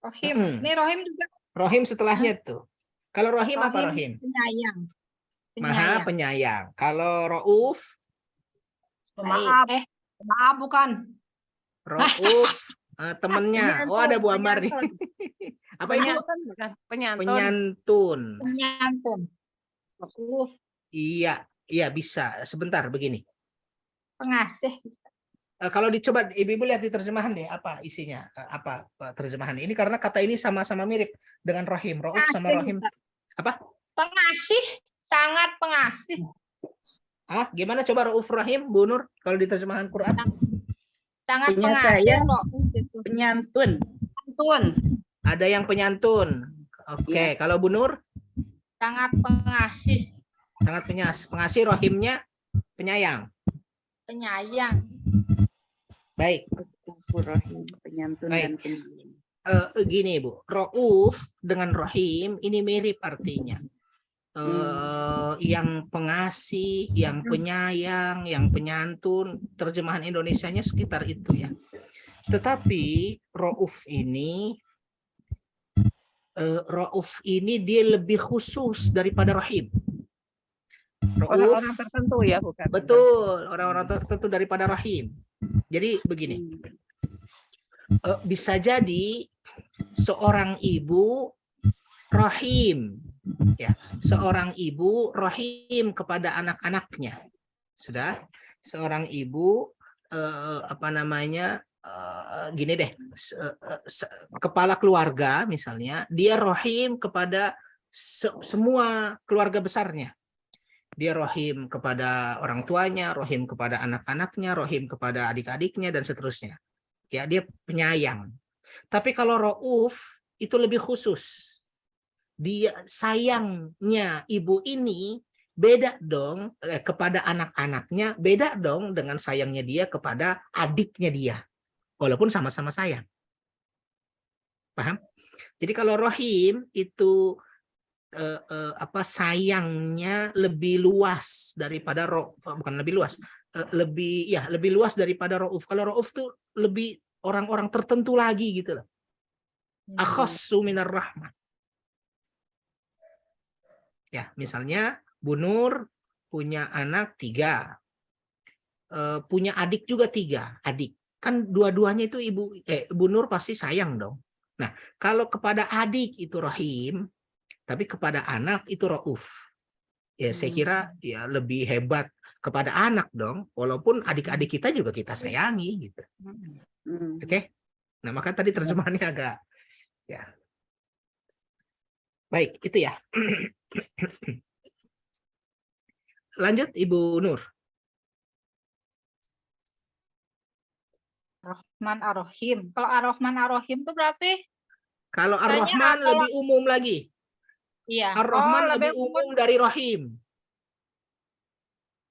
Rohim. Mm-mm. Ini Rohim juga. Rohim setelahnya tuh. Kalau Rohim apa Rohim? Penyayang. Maha penyayang. Kalau Rauf, Maaf, Baik. maaf bukan. Rauf temennya. Oh, ada Bu Ambar nih. Apa Ibu? Penyantun bukan? Penyantun. Penyantun. Penyantun. Rauf. Iya, iya bisa. Sebentar begini. Pengasih. Kalau dicoba Ibu lihat di terjemahan deh apa isinya, apa terjemahan ini karena kata ini sama-sama mirip dengan Rohim. Rauf sama Pengasih, Rohim. Ustaz. Apa? Pengasih, sangat pengasih. Gimana coba Rauf Rahim, Bu Nur kalau di terjemahan Quran? Sangat Punya pengasih. saya. Rauf gitu. Penyantun. Penyantun. Ada yang penyantun. Oke, kalau Bu Nur Sangat pengasih. sangat pengasih, Rohimnya penyayang. Penyayang. Baik. Rahim, penyantun Baik. dan penyayang. Gini Bu, Rauf dengan Rohim ini mirip artinya. Yang pengasih, yang penyayang, yang penyantun, terjemahan Indonesianya sekitar itu ya. Tetapi Rauf ini dia lebih khusus daripada Rahim. Orang-orang tertentu ya bukan? Betul, orang-orang tertentu daripada Rahim. Jadi begini, bisa jadi seorang ibu Rahim, ya, seorang ibu Rahim kepada anak-anaknya. Sudah, seorang ibu gini deh, kepala keluarga misalnya, dia Rahim kepada semua keluarga besarnya. Dia Rahim kepada orang tuanya, Rahim kepada anak-anaknya, Rahim kepada adik-adiknya, dan seterusnya. Ya, dia penyayang. Tapi kalau Rauf itu lebih khusus. Dia sayangnya ibu ini beda dong kepada anak-anaknya, beda dong dengan sayangnya dia kepada adiknya dia. Walaupun sama-sama sayang. Paham? Jadi kalau Rahim itu sayangnya lebih luas daripada bukan lebih luas, lebih luas daripada Rauf. Kalau Rauf tuh lebih orang-orang tertentu lagi gitu loh. Akhassu minar rahmah. Ya, misalnya Bu Nur punya anak 3, punya adik juga 3 adik. Kan dua-duanya itu Bu Nur pasti sayang dong. Nah, kalau kepada adik itu Rahim, tapi kepada anak itu Rauf. Ya, saya kira ya lebih hebat kepada anak dong, walaupun adik-adik kita juga kita sayangi gitu. Oke? Nah, maka tadi terjemahannya agak ya. Baik, itu ya. Lanjut Ibu Nur. Rahman Ar-Rahim. Kalau Ar-Rahman Ar-Rahim itu berarti Kalau Ar-Rahman lebih umum lagi. iya. Ar-Rahman lebih umum dari Rahim.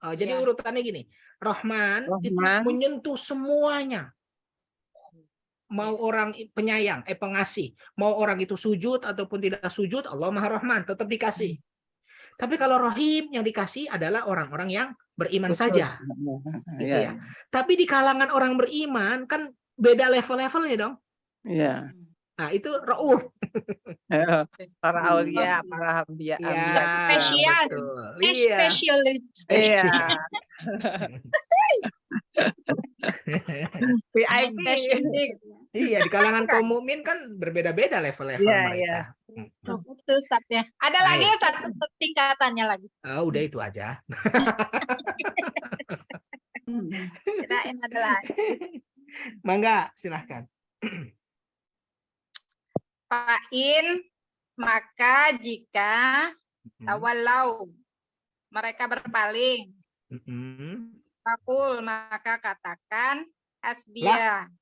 Jadi Iya. urutannya gini. Rahman itu menyentuh semuanya. Mau orang penyayang, pengasih. Mau orang itu sujud ataupun tidak sujud, Allah Maha Rahman, tetap dikasih. Tapi kalau Rahim yang dikasih adalah orang-orang yang beriman saja. Gitu ya. Tapi di kalangan orang beriman kan beda level-levelnya dong. Iya. Nah, itu Rauf. Para aulia, para hambia. Iya, Spesial. betul. Iya. Spesialis. Iya. VIP. Iya, di kalangan kaum mukmin kan berbeda-beda level-level Iya, mereka. Itu Ustaz ya. Ada lagi ya satu tingkatannya lagi. Udah itu aja. Kirain ada lagi. Mangga, silahkan. Fa'in Maka jika Mm-mm. tawalau mereka berpaling, Mm-mm. takul maka katakan hasbiya,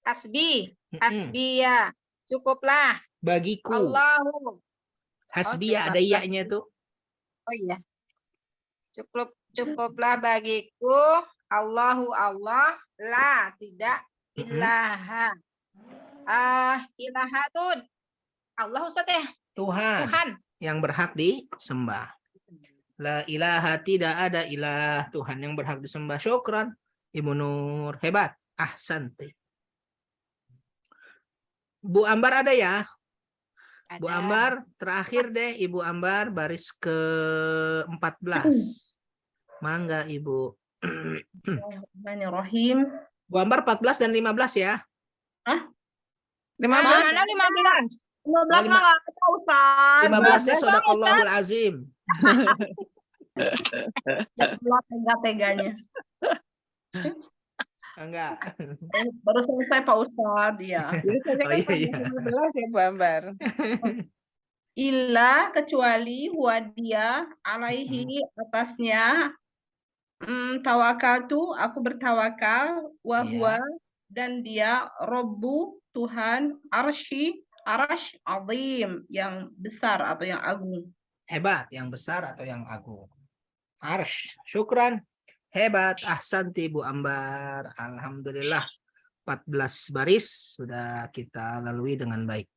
hasbi, Mm-mm. hasbiya, cukuplah Bagiku. Allahu. Hasbiya ada cukuplah. iya-nya tuh. Oh iya, cukuplah bagiku Allahu Allah, la tidak Mm-mm. ilaha. Ilaha tuh Allah Ustaz ya, Tuhan Tuhan. yang berhak disembah. La ilaha, tidak ada ilah Tuhan yang berhak disembah. Syukran Ibu Nur, hebat. Ahsanti. Bu Ambar ada ya? Bu Ada. Ambar terakhir deh, Ibu Ambar baris ke-14. Mangga Ibu. Bismillahirrahmanirrahim. Bu Ambar 14 dan 15 ya. 15. Mana 15? 15 mah nggak ada, Ustaz. 15-nya Sodaqallahul Azim. Jangan tega-teganya. Enggak. Baru selesai Pak Ustaz, ya. Oh iya iya. 15 ya Bu Ambar. Illa kecuali huwa dia alaihi atasnya tawakaltu aku bertawakal wa huwa dan dia Robbu Tuhan arsy azim yang besar atau yang agung. Hebat, yang besar atau yang agung. Arsh, syukran. Hebat, ahsanti Bu Ambar. Alhamdulillah. 14 baris sudah kita lalui dengan baik.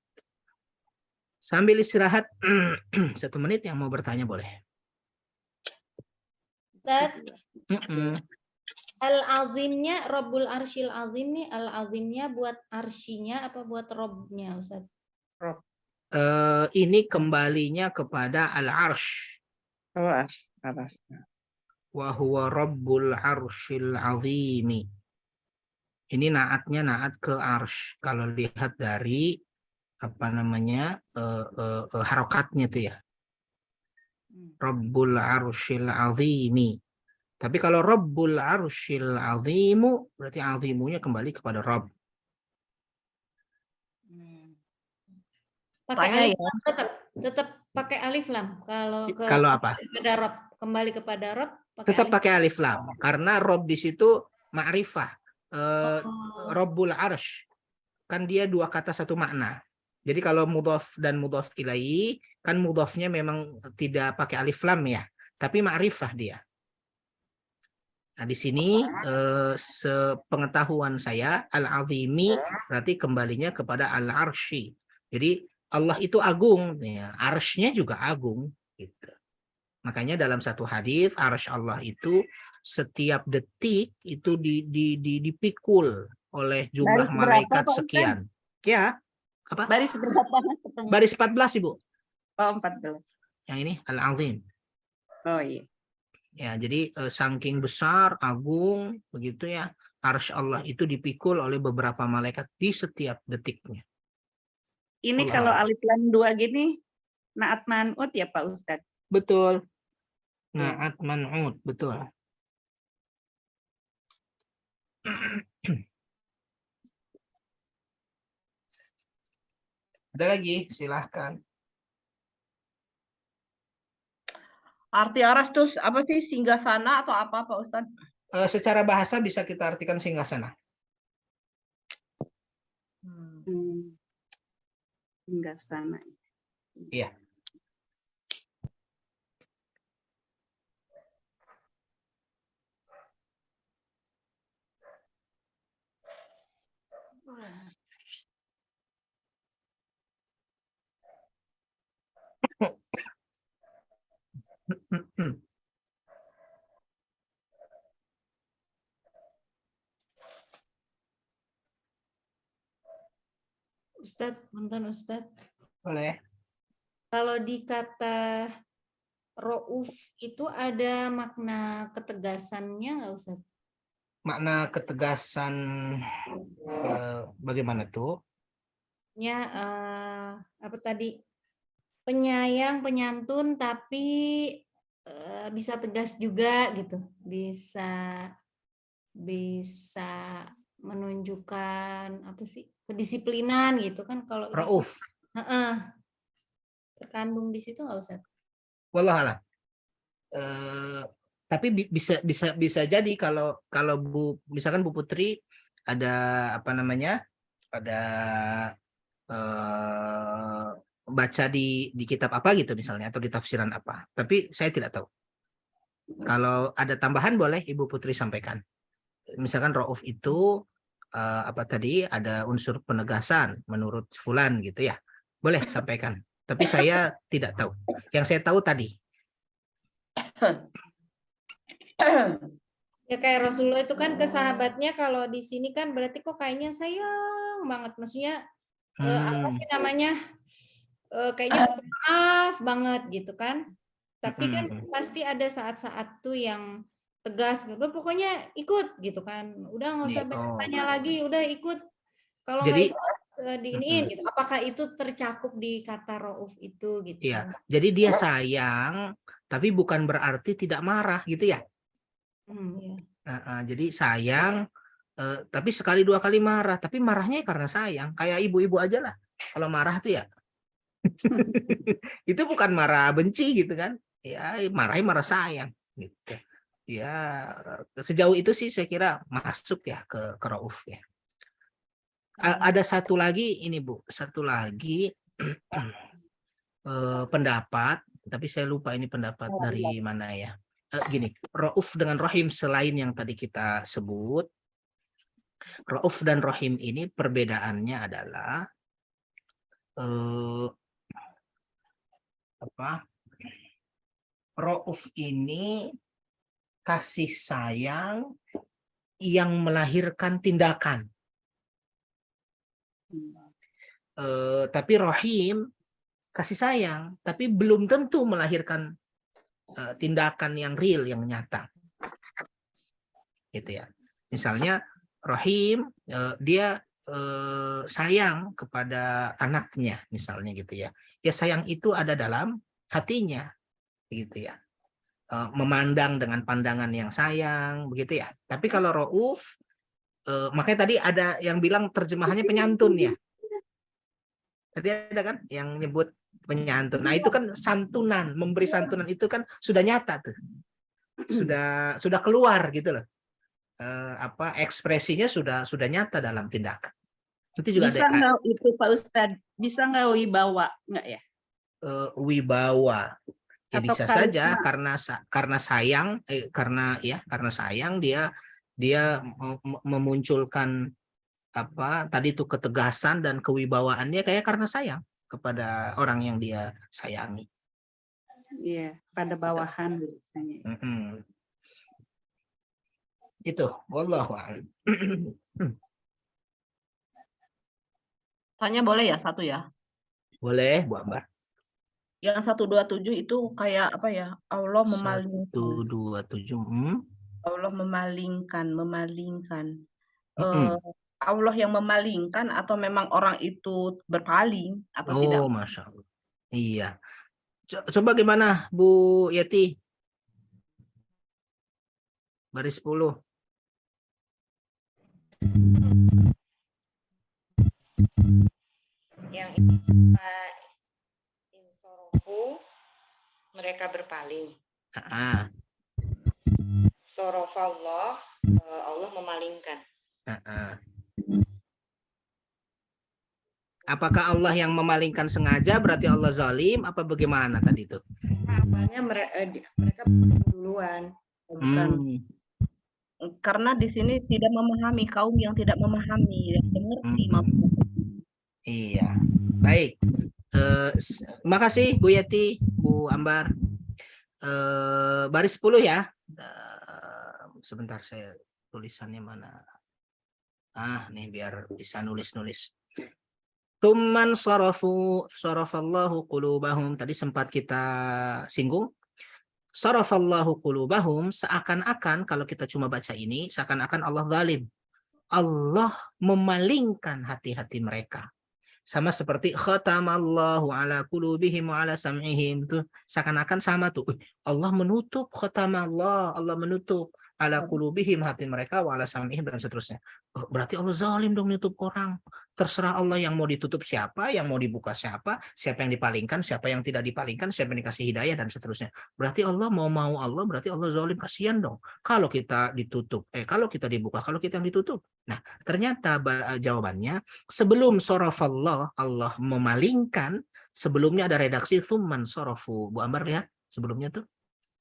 Sambil istirahat 1 menit, yang mau bertanya boleh. Ustaz, Mm-mm. Al-Azimnya, Rabbul Arsyil Azim nih, Al-Azimnya buat arsyinya apa buat Robnya, Ustaz? Ini kembalinya kepada al-arsh. Oh, atas. Wa huwa rabbul arsyil azimi. Ini naatnya naat ke arsh. Kalau lihat dari apa namanya harokatnya tuh ya. Rabbul arsyil azimi. Tapi kalau rabbul arsyil azimu berarti azimunya kembali kepada Rabb. Pakai Tanya alif ya. lam, tetap pakai alif lam. Kalau apa? Kepada Rabb, kembali kepada Rabb pakai Tetap alif. pakai alif lam karena Rabb di situ ma'rifah. Rabbul arsh kan dia 2 kata 1 makna. Jadi kalau mudhaf dan mudhaf ilaihi kan mudhafnya memang tidak pakai alif lam ya, tapi ma'rifah dia. Nah, di sini sepengetahuan saya al-azimi berarti kembalinya kepada al-arsy. Jadi Allah itu agung, ya, arsy-nya juga agung gitu. Makanya dalam satu hadis arsy Allah itu setiap detik itu dipikul oleh jumlah Baris berapa, malaikat Pak Ustaz? sekian. Ya, apa? Baris berapa? Baris 14, Ibu. Oh, 14. Yang ini al-azim. Oh iya. Ya, jadi saking besar, agung, begitu ya. Arsy Allah itu dipikul oleh beberapa malaikat di setiap detiknya. Ini Allah. kalau alif lam 2 gini, naat man'ut ya Pak Ustaz? Betul. Naat man'ut, betul. Ada lagi, silahkan. Arti aras tuh apa sih, singgasana atau apa Pak Ustaz? Secara bahasa bisa kita artikan singgasana. Hingga sana. Iya. Ustadz, punten Ustadz. Boleh. Kalau di kata Rauf itu ada makna ketegasannya nggak Ustadz? Makna ketegasan bagaimana tuh? Ya, apa tadi? Penyayang, penyantun, tapi bisa tegas juga gitu. Bisa menunjukkan apa sih? Kedisiplinan gitu kan kalau Rauf. Heeh. Terkandung di situ nggak Ustaz? Wallahualam. Tapi bisa jadi kalau misalkan Bu Putri ada apa namanya, ada baca di kitab apa gitu misalnya, atau di tafsiran apa. Tapi saya tidak tahu. Kalau ada tambahan boleh Ibu Putri sampaikan. Misalkan Rauf itu apa tadi, ada unsur penegasan menurut fulan gitu ya. Boleh sampaikan. Tapi saya tidak tahu. Yang saya tahu tadi. Ya kayak Rasulullah itu kan ke sahabatnya, kalau di sini kan berarti kok kayaknya sayang banget. Maksudnya apa sih namanya? Kayaknya maaf banget gitu kan. Tapi kan pasti ada saat-saat tuh yang tegas, udah pokoknya ikut gitu kan. Udah nggak usah tanya lagi, udah ikut. Kalau nggak ikut diiniin gitu. Apakah itu tercakup di kata Rauf itu gitu? Iya. Jadi dia sayang, tapi bukan berarti tidak marah gitu ya. Iya. Jadi sayang, tapi sekali dua kali marah, tapi marahnya karena sayang. Kayak ibu-ibu aja lah. Kalau marah tuh ya, itu bukan marah benci gitu kan? Ya marahnya marah sayang. Gitu. Ya sejauh itu sih saya kira masuk ya ke Rauf ya. Ada satu lagi ini Bu, satu lagi pendapat, tapi saya lupa ini pendapat dari mana ya. Gini, Rauf dengan Rahim selain yang tadi kita sebut, Rauf dan Rahim ini perbedaannya adalah Rauf ini kasih sayang yang melahirkan tindakan. Tapi Rahim kasih sayang, tapi belum tentu melahirkan tindakan yang real, yang nyata. Gitu ya. Misalnya Rahim dia sayang kepada anaknya misalnya gitu ya. Ya sayang itu ada dalam hatinya gitu ya. Memandang dengan pandangan yang sayang begitu ya. Tapi kalau Rauf makanya tadi ada yang bilang terjemahannya penyantun ya. Tadi ada kan yang nyebut penyantun. Nah, itu kan santunan, memberi santunan itu kan sudah nyata tuh. Sudah keluar gitu loh. Ekspresinya sudah nyata dalam tindakan. Itu juga bisa ada nggak itu Pak Ustadz? Bisa nggak wibawa nggak ya? Wibawa. Ya Atau bisa karisma? saja karena sayang karena sayang dia memunculkan tadi itu ketegasan dan kewibawaannya kayak karena sayang kepada orang yang dia sayangi. Iya, pada bawahan biasanya. Itu, wallahu a'lam. Tanya boleh ya satu ya? Boleh, Bu Ambar. Yang 127 itu kayak apa ya? Allah memalingkan. 127. Allah memalingkan. Allah yang memalingkan atau memang orang itu berpaling atau tidak? Oh, Masya Allah. Iya. Coba gimana Bu Yeti? Baris 10. Yang mereka berpaling. Sorofallah, Allah memalingkan. Apakah Allah yang memalingkan sengaja berarti Allah zalim apa bagaimana tadi itu? Awalnya mereka duluan. Bukan. Karena di sini tidak memahami, kaum yang tidak memahami, yang mengerti maksudnya. Iya. Baik. Makasih Bu Yeti, Bu Ambar. Baris 10 ya. Sebentar saya tulisannya mana. Nih biar bisa nulis-nulis. Tumman sarafallahu qulubahum, tadi sempat kita singgung. Sarafallahu qulubahum, seakan-akan kalau kita cuma baca ini seakan-akan Allah zalim. Allah memalingkan hati-hati mereka. Sama seperti khatamallahu ala qulubihim wa ala sam'ihim, tuh seakan-akan sama tuh. Allah menutup, khatamallah, Allah menutup ala qulubihim, hati mereka, wa ala sam'ihim, dan seterusnya. Oh, berarti Allah zalim dong nutup orang. Terserah Allah yang mau ditutup siapa, yang mau dibuka siapa, siapa yang dipalingkan, siapa yang tidak dipalingkan, siapa yang dikasih hidayah, dan seterusnya. Berarti Allah mau Allah, berarti Allah zalim, kasihan dong. Kalau kita ditutup, kalau kita dibuka, kalau kita yang ditutup. Nah, ternyata jawabannya, sebelum sorofallah, Allah memalingkan, sebelumnya ada redaksi thumman sorofu. Bu Ambar lihat sebelumnya tuh.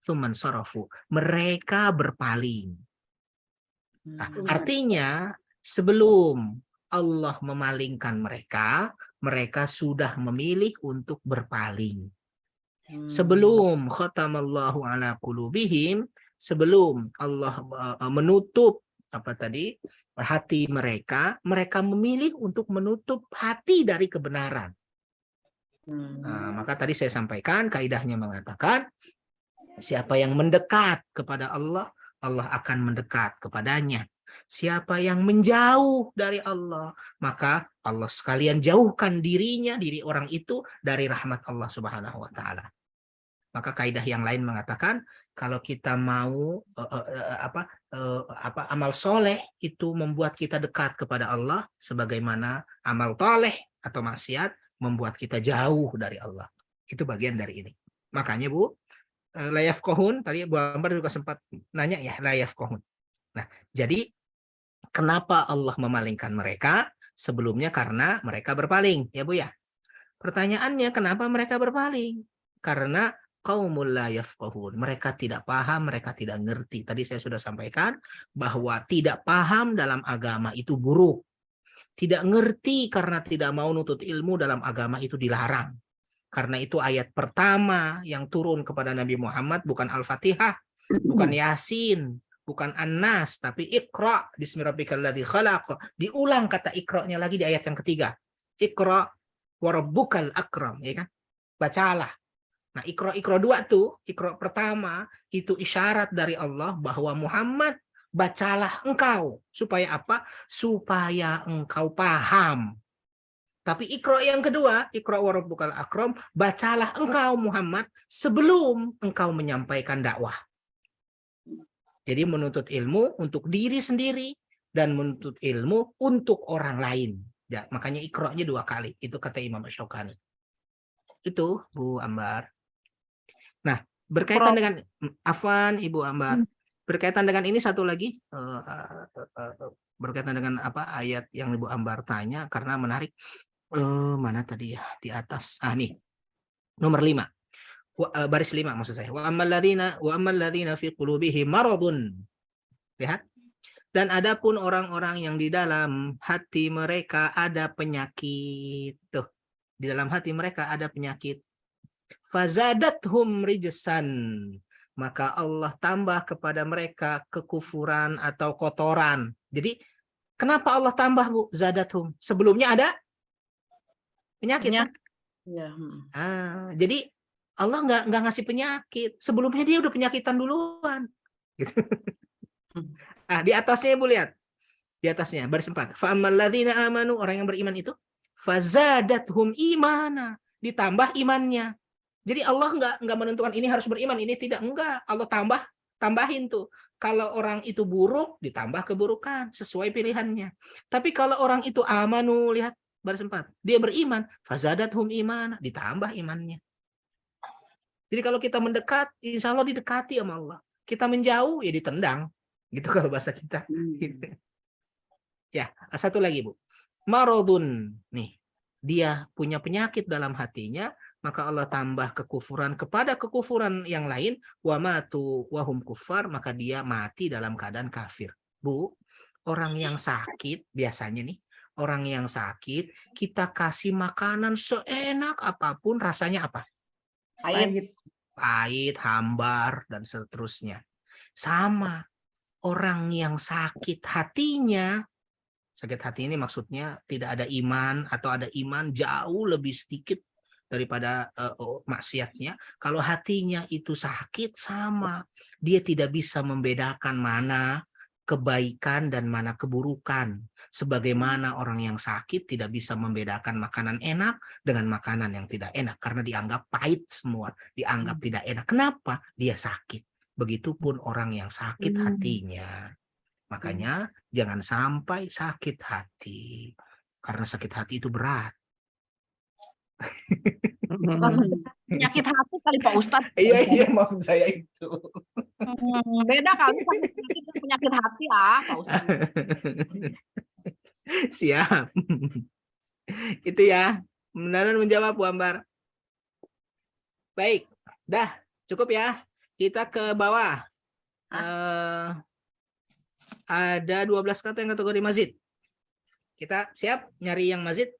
Thumman sorofu. Mereka berpaling. Nah, artinya sebelum Allah memalingkan mereka, mereka sudah memilih untuk berpaling. Sebelum khatamallahu ala qulubihim, sebelum Allah menutup hati mereka, mereka memilih untuk menutup hati dari kebenaran. Nah, maka tadi saya sampaikan kaidahnya mengatakan siapa yang mendekat kepada Allah, Allah akan mendekat kepadanya. Siapa yang menjauh dari Allah, maka Allah sekalian jauhkan diri orang itu dari rahmat Allah Subhanahu wa taala. Maka kaidah yang lain mengatakan kalau kita mau amal soleh itu membuat kita dekat kepada Allah, sebagaimana amal toleh atau maksiat membuat kita jauh dari Allah. Itu bagian dari ini. Makanya Bu, layaf kohun, tadi Bu Ambar juga sempat nanya ya, layaf kohun. Nah, jadi kenapa Allah memalingkan mereka? Sebelumnya karena mereka berpaling, ya Bu ya. Pertanyaannya, kenapa mereka berpaling? Karena qaumul la yafqahun. Mereka tidak paham, mereka tidak ngerti. Tadi saya sudah sampaikan bahwa tidak paham dalam agama itu buruk. Tidak ngerti karena tidak mau nutut ilmu dalam agama itu dilarang. Karena itu ayat pertama yang turun kepada Nabi Muhammad bukan Al-Fatihah, bukan Yasin, bukan An-Nas, tapi Iqra bismi rabbikal ladzi khalaq. Diulang kata Iqra-nya lagi di ayat yang ketiga. Iqra wa rabbukal akram, ya kan? Bacalah. Nah, Iqra 2 tuh, Iqra pertama itu isyarat dari Allah bahwa Muhammad bacalah engkau. Supaya apa? Supaya engkau paham. Tapi Iqra yang kedua, Iqra wa rabbukal akram, bacalah engkau Muhammad sebelum engkau menyampaikan dakwah. Jadi menuntut ilmu untuk diri sendiri dan menuntut ilmu untuk orang lain. Ya, makanya Iqra-nya 2 kali. Itu kata Imam Asy-Syaukani. Itu Bu Ambar. Nah, berkaitan dengan Afwan Ibu Ambar. Berkaitan dengan ini satu lagi, berkaitan dengan ayat yang Ibu Ambar tanya karena menarik. Mana tadi ya di atas? Nih. Nomor 5. Baris 5 maksud saya. Wa ammal ladzina fi qulubihim maradun. Lihat. Dan adapun orang-orang yang di dalam hati mereka ada penyakit. Tuh. Di dalam hati mereka ada penyakit. Fazadathum rijsan, maka Allah tambah kepada mereka kekufuran atau kotoran. Jadi kenapa Allah tambah Bu zadathum? Sebelumnya ada penyakit. Kan? Ya. Jadi Allah nggak ngasih penyakit. Sebelumnya dia udah penyakitan duluan. Gitu. Di atasnya Bu lihat. Di atasnya baris 4. Fa ammal ladzina amanu, orang yang beriman itu fazadathum imana, ditambah imannya. Jadi Allah nggak menentukan ini harus beriman, ini tidak, enggak. Allah tambahin tuh. Kalau orang itu buruk, ditambah keburukan sesuai pilihannya. Tapi kalau orang itu amanu, lihat baris 4, dia beriman, fazadathum imana, ditambah imannya. Jadi kalau kita mendekat, insya Allah didekati sama Allah. Kita menjauh, ya ditendang. Gitu kalau bahasa kita. Ya, satu lagi Bu. Maradun, nih, dia punya penyakit dalam hatinya, maka Allah tambah kekufuran kepada kekufuran yang lain, wa matu wa hum kuffar, maka dia mati dalam keadaan kafir. Bu, orang yang sakit biasanya nih, orang yang sakit kita kasih makanan seenak apapun, rasanya apa? Pahit, hambar, dan seterusnya. Sama, orang yang sakit hatinya, sakit hati ini maksudnya tidak ada iman atau ada iman jauh lebih sedikit daripada maksiatnya. Kalau hatinya itu sakit, sama, dia tidak bisa membedakan mana kebaikan dan mana keburukan. Sebagaimana orang yang sakit tidak bisa membedakan makanan enak dengan makanan yang tidak enak karena dianggap pahit semua, dianggap tidak enak. Kenapa? Dia sakit. Begitupun orang yang sakit hatinya. Makanya jangan sampai sakit hati. Karena sakit hati itu berat. Penyakit hati kali Pak Ustadz. Iya, maksud saya itu. Beda kali sakit penyakit dan penyakit hati Pak Ustadz. Siap. Itu ya. Benar menjawab Bu Ambar. Baik. Dah, cukup ya. Kita ke bawah. Ada 12 kata yang kategori mazid. Kita siap nyari yang mazid?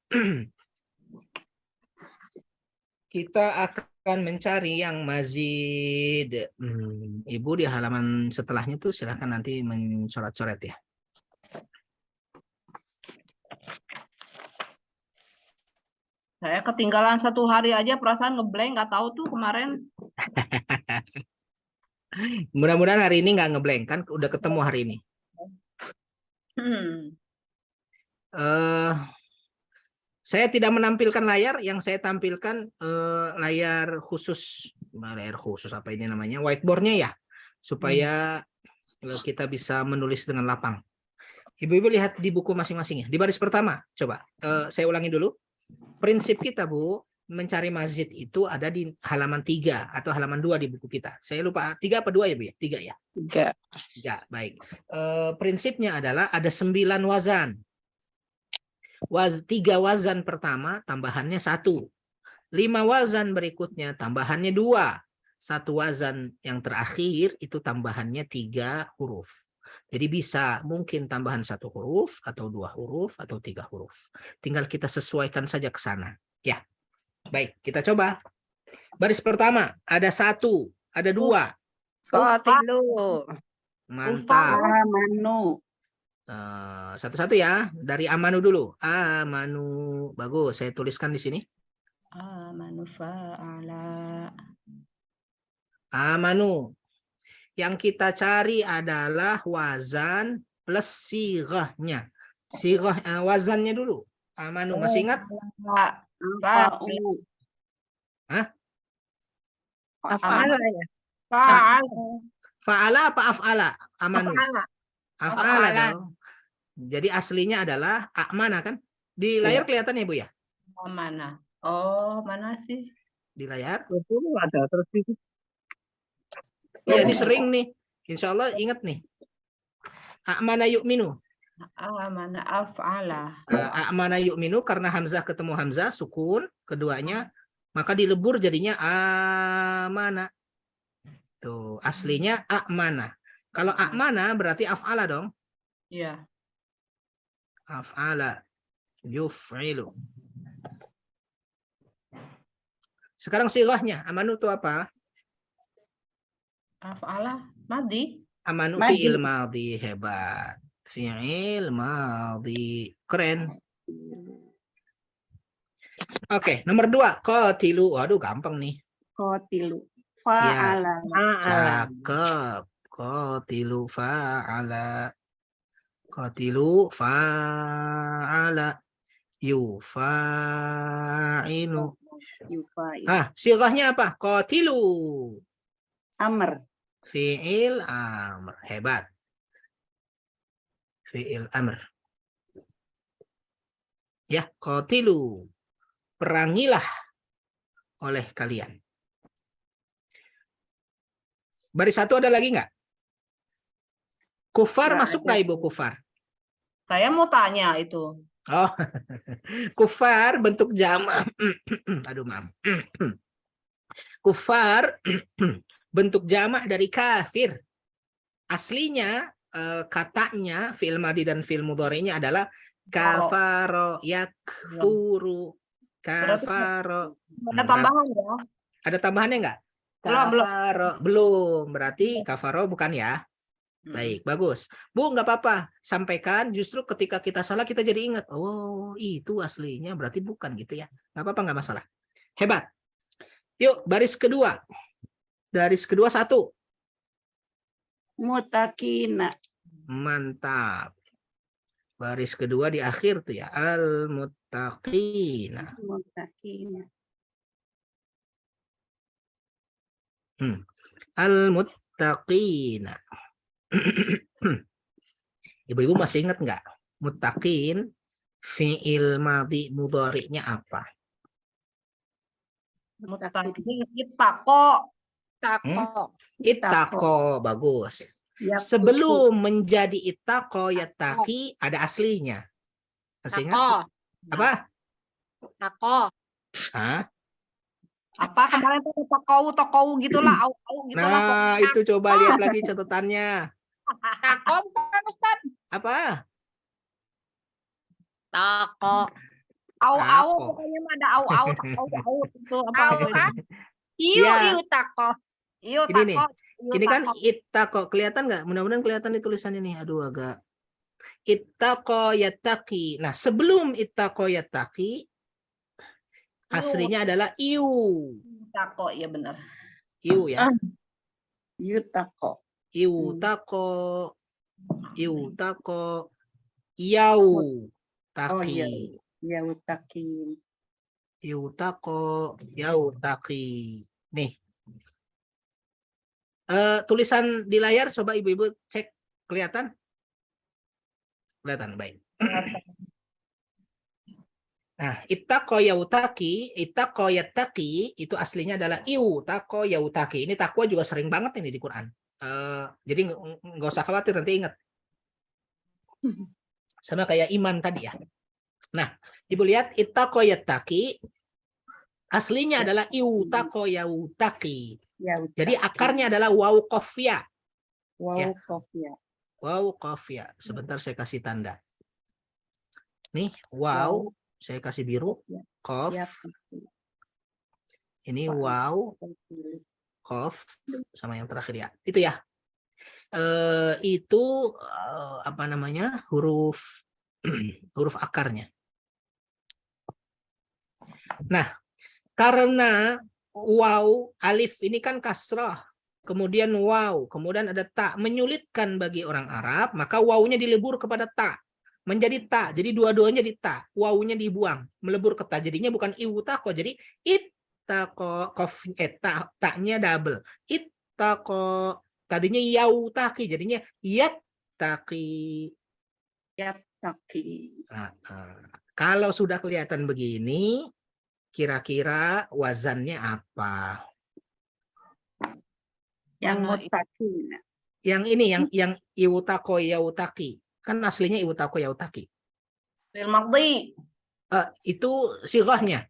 Kita akan mencari yang mazid. Ibu di halaman setelahnya tuh silahkan nanti mencoret-coret ya. Saya ketinggalan 1 hari aja perasaan ngeblank nggak tahu tuh kemarin. Mudah-mudahan hari ini nggak ngeblank kan udah ketemu hari ini. Saya tidak menampilkan layar, yang saya tampilkan layar khusus apa ini namanya, whiteboardnya ya, supaya kita bisa menulis dengan lapang. Ibu-ibu lihat di buku masing-masing ya, di baris pertama, coba saya ulangi dulu. Prinsip kita Bu, mencari mazid itu ada di halaman 3 atau halaman 2 di buku kita. Saya lupa 3 apa 2 ya Bu ya? 3 ya? 3, baik. Prinsipnya adalah ada 9 wazan. 3 wazan pertama tambahannya 1. 5 wazan berikutnya tambahannya 2. 1 wazan yang terakhir itu tambahannya 3 huruf. Jadi bisa mungkin tambahan 1 huruf atau 2 huruf atau 3 huruf. Tinggal kita sesuaikan saja ke sana. Ya. Baik, kita coba. Baris pertama ada 1, ada 2. Qatilu. Mantap. Amanu. Satu-satu ya. Dari amanu dulu. Amanu. Bagus, saya tuliskan di sini. Amanu fa'ala. Amanu. Yang kita cari adalah wazan plus sirahnya. Sirah wazannya dulu. Amanu masih ingat? Fa'u. Hah? Af'ala ya. Fa'ala apa af'ala? Amanu. Fa'ala. Af'ala dong. Jadi aslinya adalah amana kan? Di layar kelihatan ya Bu ya? Oh, mana? Oh, mana sih? Di layar. Betul ada terus itu. Iya, ini sering nih. Insya Allah ingat nih. Amana yu'minu. Mana af'ala. Amana yu'minu karena hamzah ketemu hamzah sukun keduanya maka dilebur jadinya amana. Tuh, aslinya amana. Kalau amana berarti af'ala dong. Iya. Af'ala yuf'ilu. Sekarang sirahnya amanu itu apa? Af'ala madi. Amanu Madi. fi'il madhi, hebat. Fi'il madhi, keren. Oke, nomor 2, qatilu. Waduh, gampang nih. Qatilu. Fa'ala. Cakep. Qatilu fa'ala. Qatilu fa'ala. Yufa'ilu. Yufa'il. Sirahnya apa? Qatilu. Amr. Fi'il amr. Hebat. Fi'il amr. Ya, qatilu. Perangilah oleh kalian. Baris 1 ada lagi nggak? Kufar Nggak masuk ada. nggak Ibu kufar? Saya mau tanya itu. Oh, kufar bentuk jamak. Aduh, maaf. Kufar bentuk jamak dari kafir. Aslinya katanya fi'il madhi dan fi'il mudhari'nya adalah kafaro yakfuru. Kafaro. Ada tambahan ya? Ada tambahannya nggak? Belum. Kafaro. Belum. Berarti kafaro bukan ya? Baik, bagus. Bu, nggak apa-apa. Sampaikan, justru ketika kita salah kita jadi ingat. Oh, itu aslinya berarti bukan gitu ya. Nggak apa-apa, nggak masalah. Hebat. Yuk, baris kedua. Baris kedua 1. Mutakina. Mantap. Baris kedua di akhir tuh ya. Al-muttaqina. Mutakina. muttaqina. Ibu-ibu masih ingat nggak? Muttaqin fi'il madhi mudhari'nya apa? Muttaqin ittaqo. Tako. Ittaqo, bagus. Ya, Sebelum menjadi ittaqo yattaqi ada aslinya. Masih ingat? Tako. Apa? Tako. Hah? Apa kemarin tuh tokowu gitulah, au gitulah. Nah, itu coba lihat lagi catatannya. Tako bukan Ustaz. Apa? Tako. Au Tako. pokoknya mah ada au itu apa? Au ah. Iu Ya. iu tako. Iyo Ini nih. tako. iyo Ini kan tako. ittaqo. Kelihatan nggak? Mudah-mudahan kelihatan nih tulisannya nih. Aduh, agak. Ittaqo yattaqi. Nah, sebelum ittaqo yattaqi, aslinya adalah iu. Tako, iya benar. Iu ya. Yutako. Iu tako. Iu tako. Yau. Taki. iya. Yautakin. Iu tako. Yau taki. Nih. Tulisan di layar coba ibu-ibu cek, kelihatan? Kelihatan, baik. Nah, ittaqo yautaki, ittaqo yattaqi itu aslinya adalah iu tako yautaki. Ini takwa juga sering banget ini di Quran. Jadi nggak usah khawatir, nanti ingat. Sama kayak iman tadi ya. Nah, ibu lihat ittaqo yattaqi aslinya adalah iu tako yautaki. Jadi akarnya adalah waw qafiyah. Wow, Ya. kofia. Waw qafiyah. Sebentar saya kasih tanda. Nih, waw, saya kasih biru, qaf. Ya, Ini Wow. waw, qaf sama yang terakhir ya. Itu ya. Itu apa namanya? Huruf huruf akarnya. Nah, karena waw, alif ini kan kasrah, kemudian waw, kemudian ada ta, menyulitkan bagi orang Arab, maka wawnya dilebur kepada ta, menjadi ta. Jadi dua-duanya di ta, wawnya dibuang, melebur ke ta. Jadinya bukan iwutako, jadi ittaqo, ta-nya double. Ittaqo, tadinya yautaki, jadinya yattaqi. Yataki. Nah, kalau sudah kelihatan begini, kira-kira wazannya apa? Yang Mana mutakin. Yang ini, yang iwutako yautaki. Kan aslinya iwutako yautaki. Fil madhi. Itu sirahnya.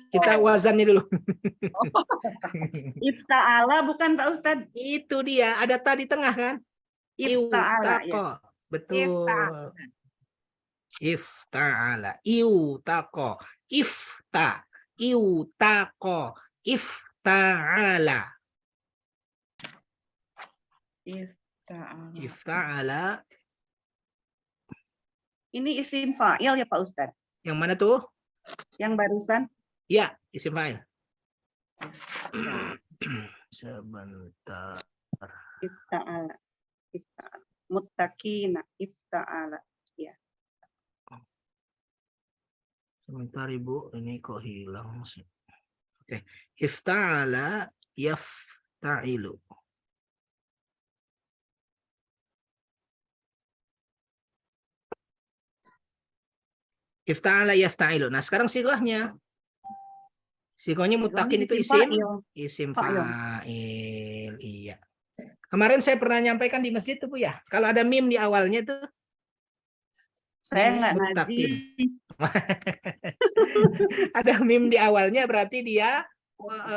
Kita wazannya dulu. Ifta'ala bukan Pak Ustadz? Itu dia, ada ta di tengah kan? Ifta'ala ya. Iwutako. Betul. Ifta'ala. Iwutako. Ifta. Iwutako. Ifta'ala. Ifta'ala. Ifta'ala. Ini isim fa'il ya Pak Ustadz? Yang mana tuh? Yang barusan? Ya, isim fa'il. Sebentar. Ifta'ala. Ifta'ala. Muttaqina. Ifta'ala. Sebentar Ibu, ini kok hilang sih. Oke. Ifta'ala yafta'ilu. Ifta'ala yafta'ilu. Nah, sekarang sigahnya. Sigahnya muttaqin itu isim fa'il. Iya. Kemarin saya pernah nyampaikan di masjid tuh Bu ya. Kalau ada mim di awalnya tuh Saya nggak muttaqin. ngaji. Ada mim di awalnya berarti dia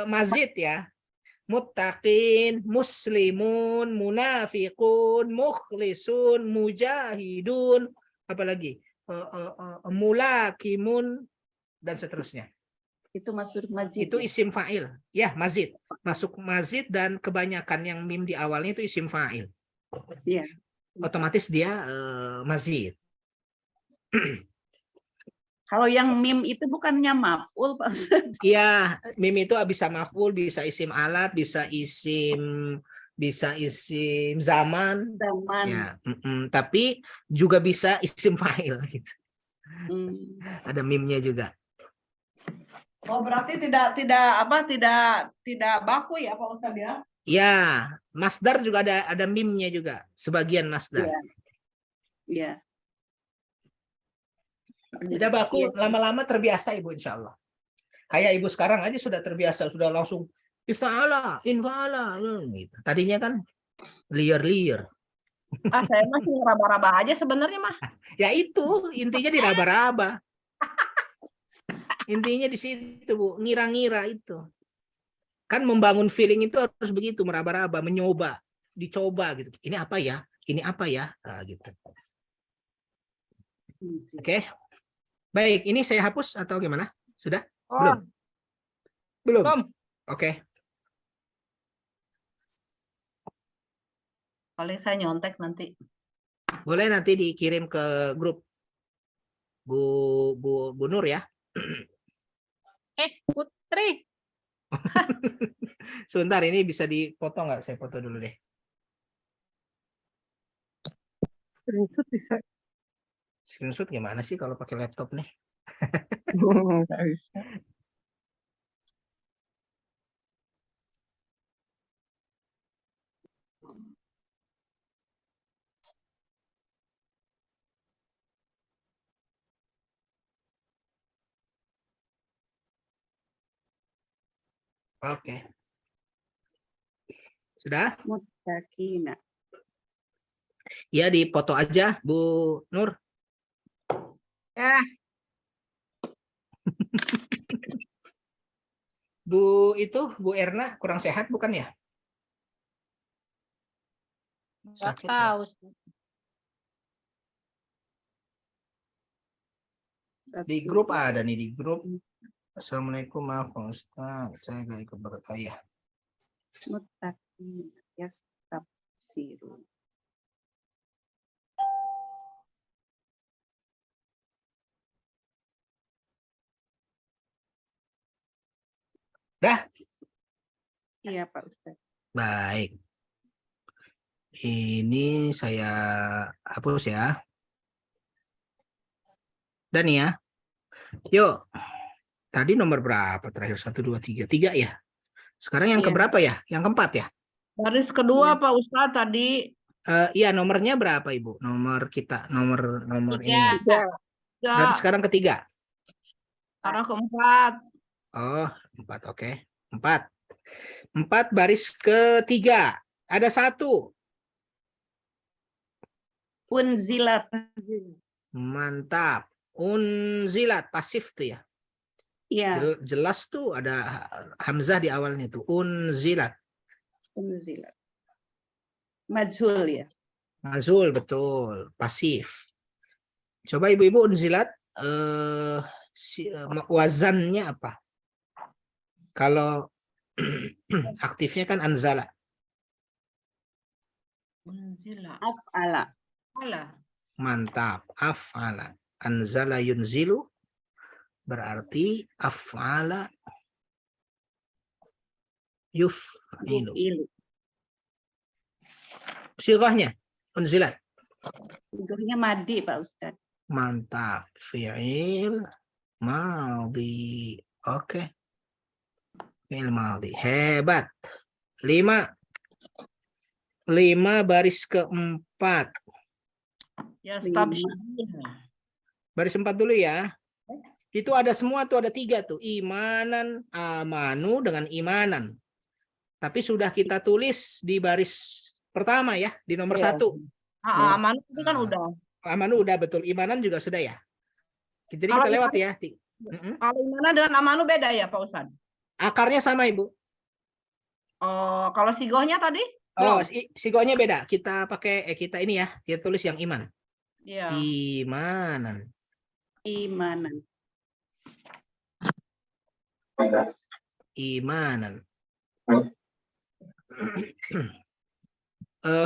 mazid ya. Muttaqin, muslimun, munafiqun, mukhlisun, mujahidun, apalagi mulakimun dan seterusnya. Itu masuk majid. Itu isim fa'il. Ya, mazid. Masuk mazid dan kebanyakan yang mim di awalnya itu isim fa'il. Iya. Otomatis dia mazid. Kalau yang mim itu bukannya maf'ul Pak Ustadz? Iya, mim itu bisa maf'ul, bisa isim alat, bisa isim zaman. Zaman. Ya, tapi juga bisa isim fa'il gitu. Ada mimnya juga. Oh, berarti tidak baku ya Pak Ustadz ya? Ya, masdar juga ada mimnya juga, sebagian masdar. Iya. Tidak baku, lama-lama terbiasa Ibu insya Allah. Kayak Ibu sekarang aja sudah terbiasa, sudah langsung ifa'ala, infa'ala. Gitu. Tadinya kan liar-liar. Ah, saya masih ngeraba-raba aja sebenarnya mah. Ya itu, intinya diraba-raba. Intinya di situ, Bu, ngira-ngira itu. Kan membangun feeling itu harus begitu, meraba-raba, mencoba, dicoba gitu. Ini apa ya? Ini apa ya? Nah, gitu. Oke. Baik, ini saya hapus atau gimana? Sudah? Oh, Belum? belum. Oke. Paling saya nyontek nanti. Boleh nanti dikirim ke grup Bu Nur ya. Putri. Sebentar, ini bisa dipoto nggak? Saya foto dulu deh. Screenshot bisa. Screenshot gimana sih kalau pakai laptop nih? Nggak bisa. Oke. Sudah? Muttaqina. Ya, dipoto aja Bu Nur. Ya, Bu Erna kurang sehat bukan ya? nggak Sakit ya? tahu. Di grup ada nih, di grup. Assalamualaikum, maaf Pak Ustaz, saya nggak ikut berkaya. Muttaqina yastabsirun. Dah? Iya Pak Ustadz. Baik. Ini saya hapus ya. Dan ya. Yuk. Tadi nomor berapa terakhir? 1, 2, 3. 3 ya? Sekarang yang Iya. keberapa ya? Yang keempat ya? Baris kedua Pak Ustadz tadi. Iya, nomornya berapa Ibu? Nomor kita, nomor ini. Tiga. Berarti Ya, sekarang ketiga. sekarang keempat. Oh, 4, oke. 4. 4 baris ketiga. Ada 1. Unzilat. Mantap. Unzilat, pasif tuh ya. Iya. Jelas tuh ada hamzah di awalnya tuh. Unzilat. Unzilat. Majhul ya. Mazul, betul. Pasif. Coba ibu-ibu unzilat. Wazannya apa? Kalau aktifnya kan anzala. Unzila. Af'ala. Alah. Mantap. Af'ala. Anzala yunzilu. Berarti af'ala yuf'ilu. Ilu. Sirahnya unzilat. Hurufnya madi Pak Ustadz. Mantap. Fi'il madhi. Oke. Fi'il madhi. Hebat. 5 baris keempat. Ya, Baris 4 dulu ya. Itu ada semua tuh, ada 3 tuh. Imanan, amanu dengan imanan. Tapi sudah kita tulis di baris pertama ya, di nomor 1. Aman itu kan Nah. udah. Amanu udah betul, imanan juga sudah ya. Jadi Kalau kita lewat ya. Kalau Imana dengan Amanu beda ya Pak Ustadz? Akarnya sama Ibu. Oh, kalau sigohnya tadi? Oh, Belum. sigonya beda. Kita pakai kita ini ya, kita tulis yang iman. Iya. Imanan. Imanan. Imanan.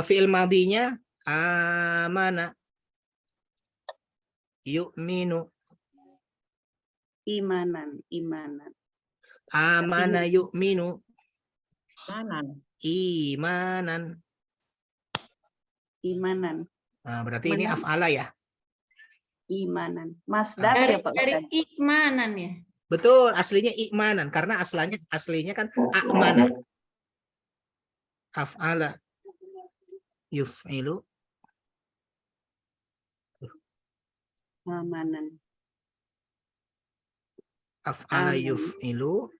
Fi'il madinya amana. Yu'minu. Imanan. Imanan. Amana yu'minu. Manan. Imanan. Imanan. Nah, berarti ini Mana? af'ala ya. Imanan. Masdar ya Pak Dari Ustadz. ikmanan ya. Betul, aslinya imanan karena aslinya kan amana. Af'ala yuf'ilu. Amanan. Af'ala Aman. yuf'ilu.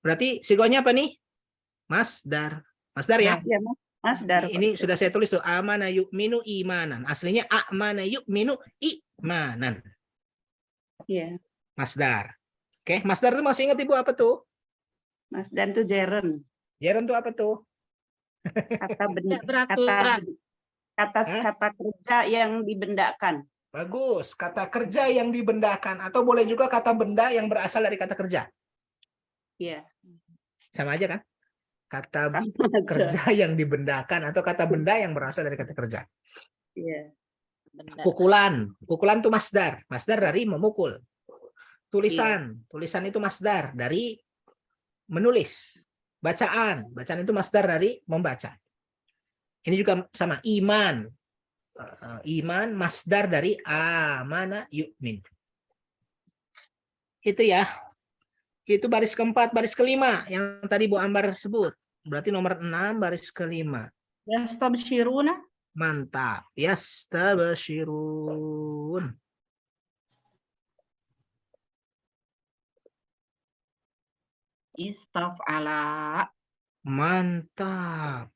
Berarti sigonya apa nih? Masdar. Masdar ya? Ya, Masdar. Ini sudah saya tulis tuh. Amana yu'minu imanan. Aslinya a'mana yu'minu imanan. Iya. Masdar. Oke, masdar itu masih ingat Ibu apa tuh? Masdar itu jeren. Jeren tuh apa tuh? Kata Tidak beraturan. kata kerja yang dibendakan. Bagus. Kata kerja yang dibendakan. Atau boleh juga kata benda yang berasal dari kata kerja. Iya. Sama aja kan? Kata Sama aja. kerja yang dibendakan atau kata benda yang berasal dari kata kerja. Iya. Benda. Pukulan. Pukulan itu masdar. Masdar dari memukul. Tulisan. Tulisan itu masdar dari menulis. Bacaan. Bacaan itu masdar dari membaca. Ini juga sama. Iman. Iman masdar dari amana yu'min. Itu ya. Itu baris keempat, baris kelima yang tadi Bu Ambar sebut. Berarti nomor 6 baris kelima. Yastabshiruna. Mantap. Yastabshirun. Istaf'ala. Mantap.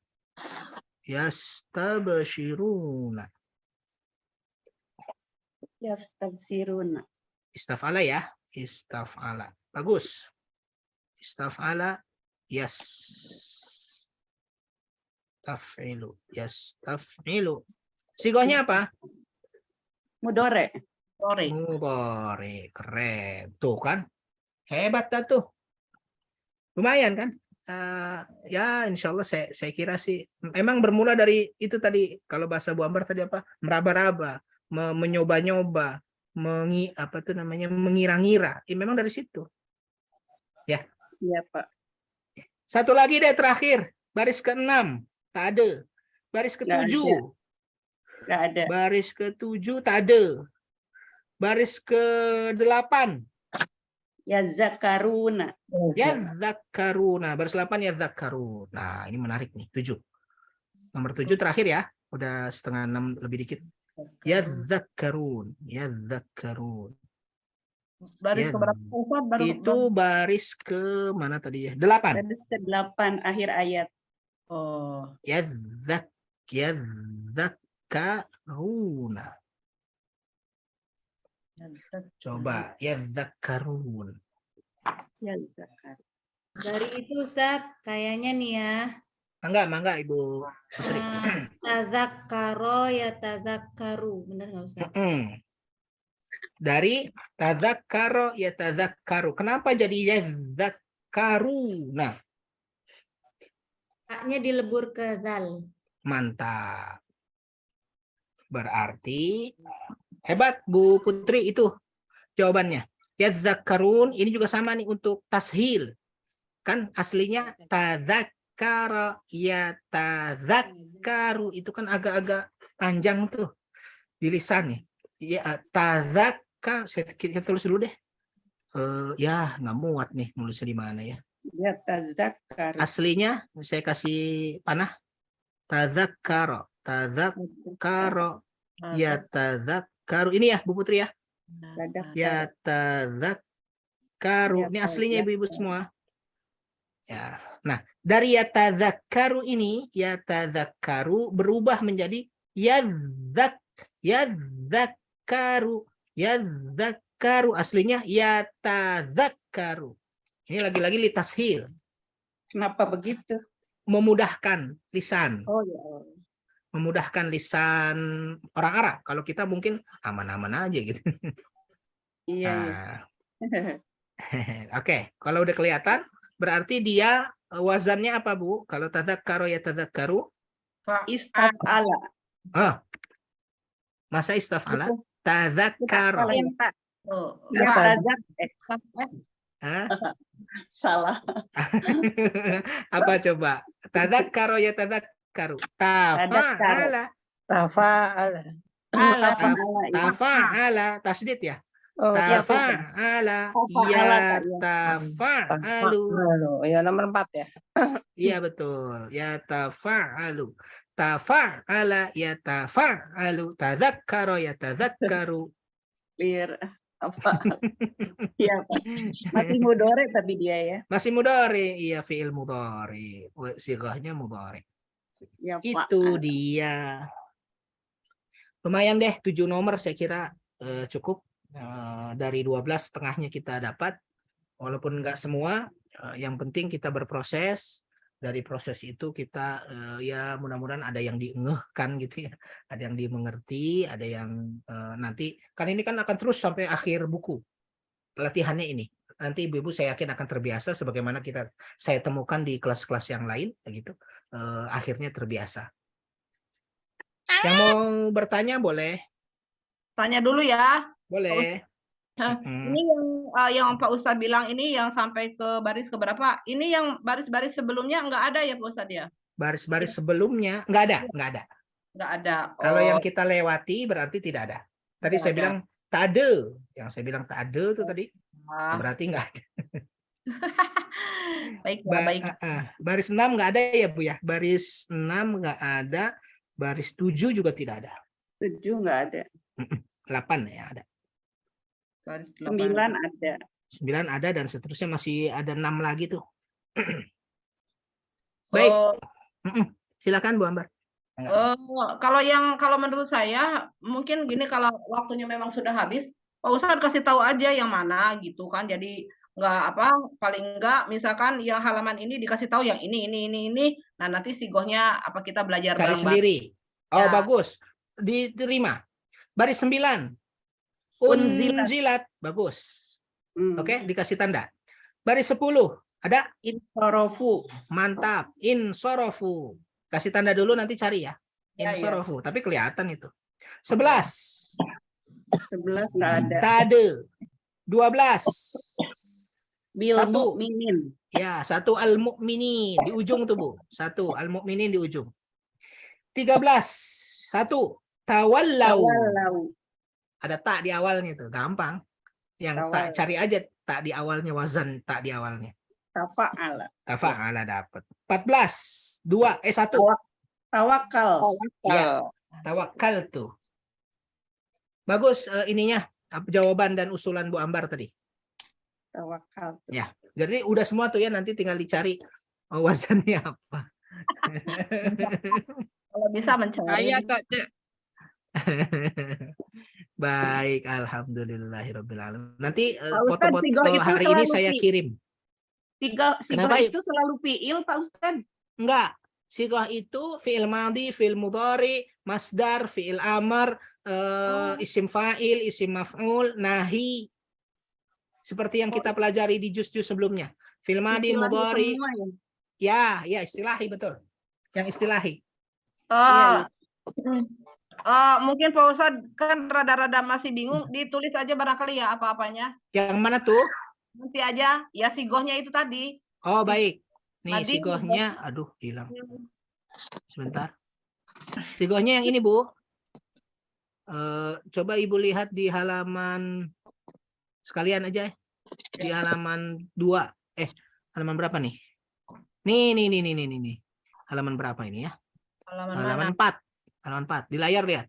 Yastabshiruna. Yastabsiruna. Istaf'ala ya. Istaf'ala. Bagus. Istaf'ala. Yes. Taf'ilu. Yastaf'ilu. Sigohnya apa? Mudore. Sore. Mudhari. Keren. Tuh kan. Hebat dah tuh. Lumayan kan? Ya insya Allah saya kira sih. Emang bermula dari itu tadi. Kalau bahasa Bu Ambar tadi apa? Meraba-raba. Menyoba-nyoba. Apa tuh namanya? Mengira-ngira. Ya, memang dari situ. Ya. Iya, Pak. Satu lagi deh terakhir. Baris ke-6. Tak ada. Baris Nggak ke-7. Nggak ada. Baris ke-7 tak ada. Baris ke-8. Yazzakaruna. Yadzakaruna. Baris 8 yadzakarun. Nah, ini menarik nih. 7. Nomor 7 terakhir ya. Udah setengah 6 lebih dikit. Yadzakarun. Yadzakarun. Baris Ya, keberapa Ustaz? Itu baris ke mana tadi ya? 8. Baris ke-8 akhir ayat. Oh. Yadzakaruna. Coba yadzakarun. Yazzakar. Dari itu Ustaz, kayaknya nih ya. Mangga Ibu Putri. Tazakkaro ya tazakkaru. Benar nggak Ustaz? Dari tadzakkaro ya tadzakkaru. Kenapa jadi yadzakaruna? Haknya dilebur ke zal. Mantap. Berarti hebat Bu Putri itu jawabannya. Yadzakarun ini juga sama nih untuk tashil. Kan aslinya tadzakkara ya tadzakkaru itu kan agak-agak panjang tuh di lisan nih. Ya tadzakka kita tulis dulu deh. Ya nggak muat nih nulisnya di mana ya. Ya tazakkar. Aslinya saya kasih panah. Tadzakkara. Tadzakkara. Ya tadzakkaru. Ini ya Bu Putri ya. Ya tadzakkaru. Ini aslinya Ibu-ibu semua. Ya. Nah, dari ya tadzakkaru ini, ya tadzakkaru berubah menjadi yadzakkaru. Yadzakkaru aslinya ya tadzakkaru. Ini lagi-lagi litashil. Kenapa begitu? Memudahkan lisan. Oh ya. Memudahkan lisan orang Arab. Kalau kita mungkin aman-aman aja gitu. Iya. Oke, kalau udah kelihatan berarti dia wazannya apa Bu? Kalau tadzakkaru ya tadzakkaru. Istaf'ala. Masa istaf'ala? Tadzakkara. Oh. Ya salah. Apa coba? Tadzakkaru ya tadzakkaru. Tafa'ala. Tafa'ala. Tafa'ala. Tasydid ya. Oh, Ya, Pak. Tafa'ala, Tafa'ala, Kak, ya. yatafa'alu. ya nomor 4 ya. Iya betul. Yatafa'alu. Tafa'ala, yatafa'alu. Tadzakkara, yatadzakkaru. Clear. Apa? Iya, Pak. Masih mudore tapi dia ya. Masih mudhari, iya fi'il mudhari. Sighahnya mudhari. Ya, Pak. Itu dia. Lumayan deh 7 nomor saya kira cukup. Dari 12 setengahnya kita dapat. Walaupun nggak semua, yang penting kita berproses. Dari proses itu kita ya mudah-mudahan ada yang diengehkan gitu ya. Ada yang dimengerti, ada yang nanti kan ini kan akan terus sampai akhir buku latihannya ini. Nanti ibu-ibu saya yakin akan terbiasa sebagaimana saya temukan di kelas-kelas yang lain gitu. Akhirnya terbiasa. Yang mau bertanya boleh? Tanya dulu ya. Boleh. Ini yang Pak Ustadz bilang ini yang sampai ke baris keberapa? Ini yang baris-baris sebelumnya nggak ada ya Pak Ustadz ya? Baris-baris sebelumnya nggak ada. Nggak ada. Kalau yang Oh, kita lewati berarti tidak ada. Tadi Tidak saya ada. bilang tak ada. Yang saya bilang tak ada itu tadi berarti nggak ada. baik ya, baik. Baris 6 nggak ada ya Bu ya. Baris 6 nggak ada. Baris 7 juga tidak ada. 7 nggak ada. 8 ya ada. Baris 9 8. ada. 9 ada dan seterusnya masih ada 6 lagi tuh. So, Baik. Silakan Bu Ambar. kalau menurut saya mungkin gini, kalau waktunya memang sudah habis, Pak Ustadz kasih tahu aja yang mana gitu kan. Jadi nggak paling enggak misalkan yang halaman ini dikasih tahu yang ini. Nah, nanti sigohnya apa kita belajar Cari bareng-bareng. sendiri. Oh, Ya. bagus. Diterima. Baris 9. Unzilat. Unzilat. Bagus. Oke, dikasih tanda. Baris 10. Ada? Insorofu. Mantap. Insorofu. Kasih tanda dulu nanti cari ya. Ya, ya. Insorofu. Tapi kelihatan itu. 11. 11 nggak ada. Tade. 12. Bil Satu. mu'minin. Ya, 1 al-mu'minin. Di ujung tuh Bu. 1 al-mu'minin di ujung. 13. 1. Tawallau. Tawallau. Ada tak di awalnya tuh. Gampang. Yang tak Tawal. cari aja tak di awalnya, wazan tak di awalnya. Tafa'ala. Tafa'ala dapat. 14. 2. 1. Tawakal. Iya. Tawakal tuh. Bagus ininya. Jawaban dan usulan Bu Ambar tadi. Tawakal. Ya. Jadi udah semua tuh ya, nanti tinggal dicari wazannya apa. Kalau bisa mencari. Ayah Tok Cek. Baik, alhamdulillahirobbilalamin. Nanti Pak Ustadz, foto-foto sigoh itu hari ini selalu saya kirim. Sigoh Kenapa, itu selalu fi'il, Pak Ustadz. Enggak. Sigoh itu fi'il madhi, fi'il mudhari, masdar, fi'il amar, isim fa'il, isim maf'ul, nahi. Seperti yang kita pelajari di juz-juz sebelumnya. Fi'il madhi, Istilahi mudhari. semua ya. Ya, istilahi betul. Yang istilahi. Iya, Mungkin Pak Ustadz kan rada-rada masih bingung, ditulis aja barangkali ya apa-apanya. Yang mana tuh? Nanti aja ya sigohnya itu tadi. Oh, baik. Nih Madhi, sigohnya, aduh hilang. Sebentar. Sigohnya yang ini, Bu. Coba Ibu lihat di halaman sekalian aja. Di halaman 2. Halaman berapa nih? Nih. Halaman berapa ini ya? Halaman mana? 4. Halaman 4. Di layar lihat.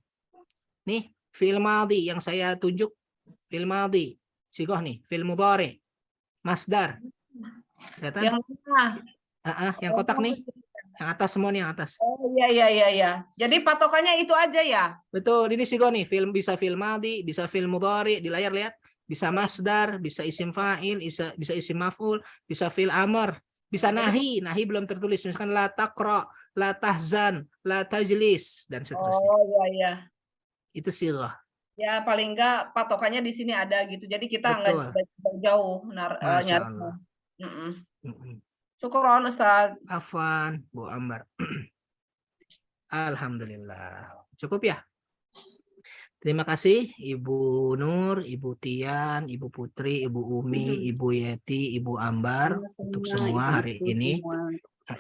Nih, fi'il madhi yang saya tunjuk. Fi'il madhi. Sigoh nih, fi'il mudhari. Masdar. Kelihatan? Yang mana? Yang kotak nih. Yang atas semua nih, yang atas. Oh iya. Jadi patokannya itu aja ya. Betul, ini sigoh nih. Bisa fi'il madhi, bisa fi'il mudhari. Di layar lihat. Bisa masdar, bisa isim fa'il, bisa isim maf'ul, bisa fi'il amr, bisa nahi. Nahi belum tertulis. Misalkan la taqra, la tahzan, la tajlis, dan seterusnya. Oh iya. Itu sigoh. Ya paling enggak patokannya di sini ada gitu. Jadi kita Betul. nggak jauh Masya nyari. Allah. Syukron Ustaz. Afwan, Bu Ambar. Alhamdulillah. Cukup ya? Terima kasih Ibu Nur, Ibu Tian, Ibu Putri, Ibu Umi, Ibu Yeti, Ibu Ambar untuk semua hari ini.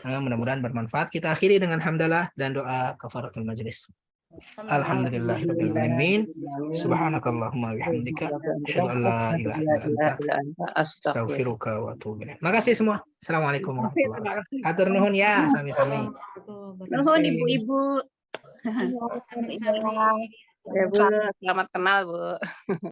Mudah-mudahan bermanfaat. Kita akhiri dengan hamdalah dan doa kafaratul majelis. Alhamdulillahirabbil alamin. Subhanakallahumma bihamdika asyhadu an la ilaha illa anta astaghfiruka wa atubu ilaik. Makasih semua. Assalamualaikum warahmatullahi wabarakatuh. Hatur nuhun ya sami-sami. Nuhun ibu-ibu. Sami-sami. Ya Bu, selamat kenal Bu.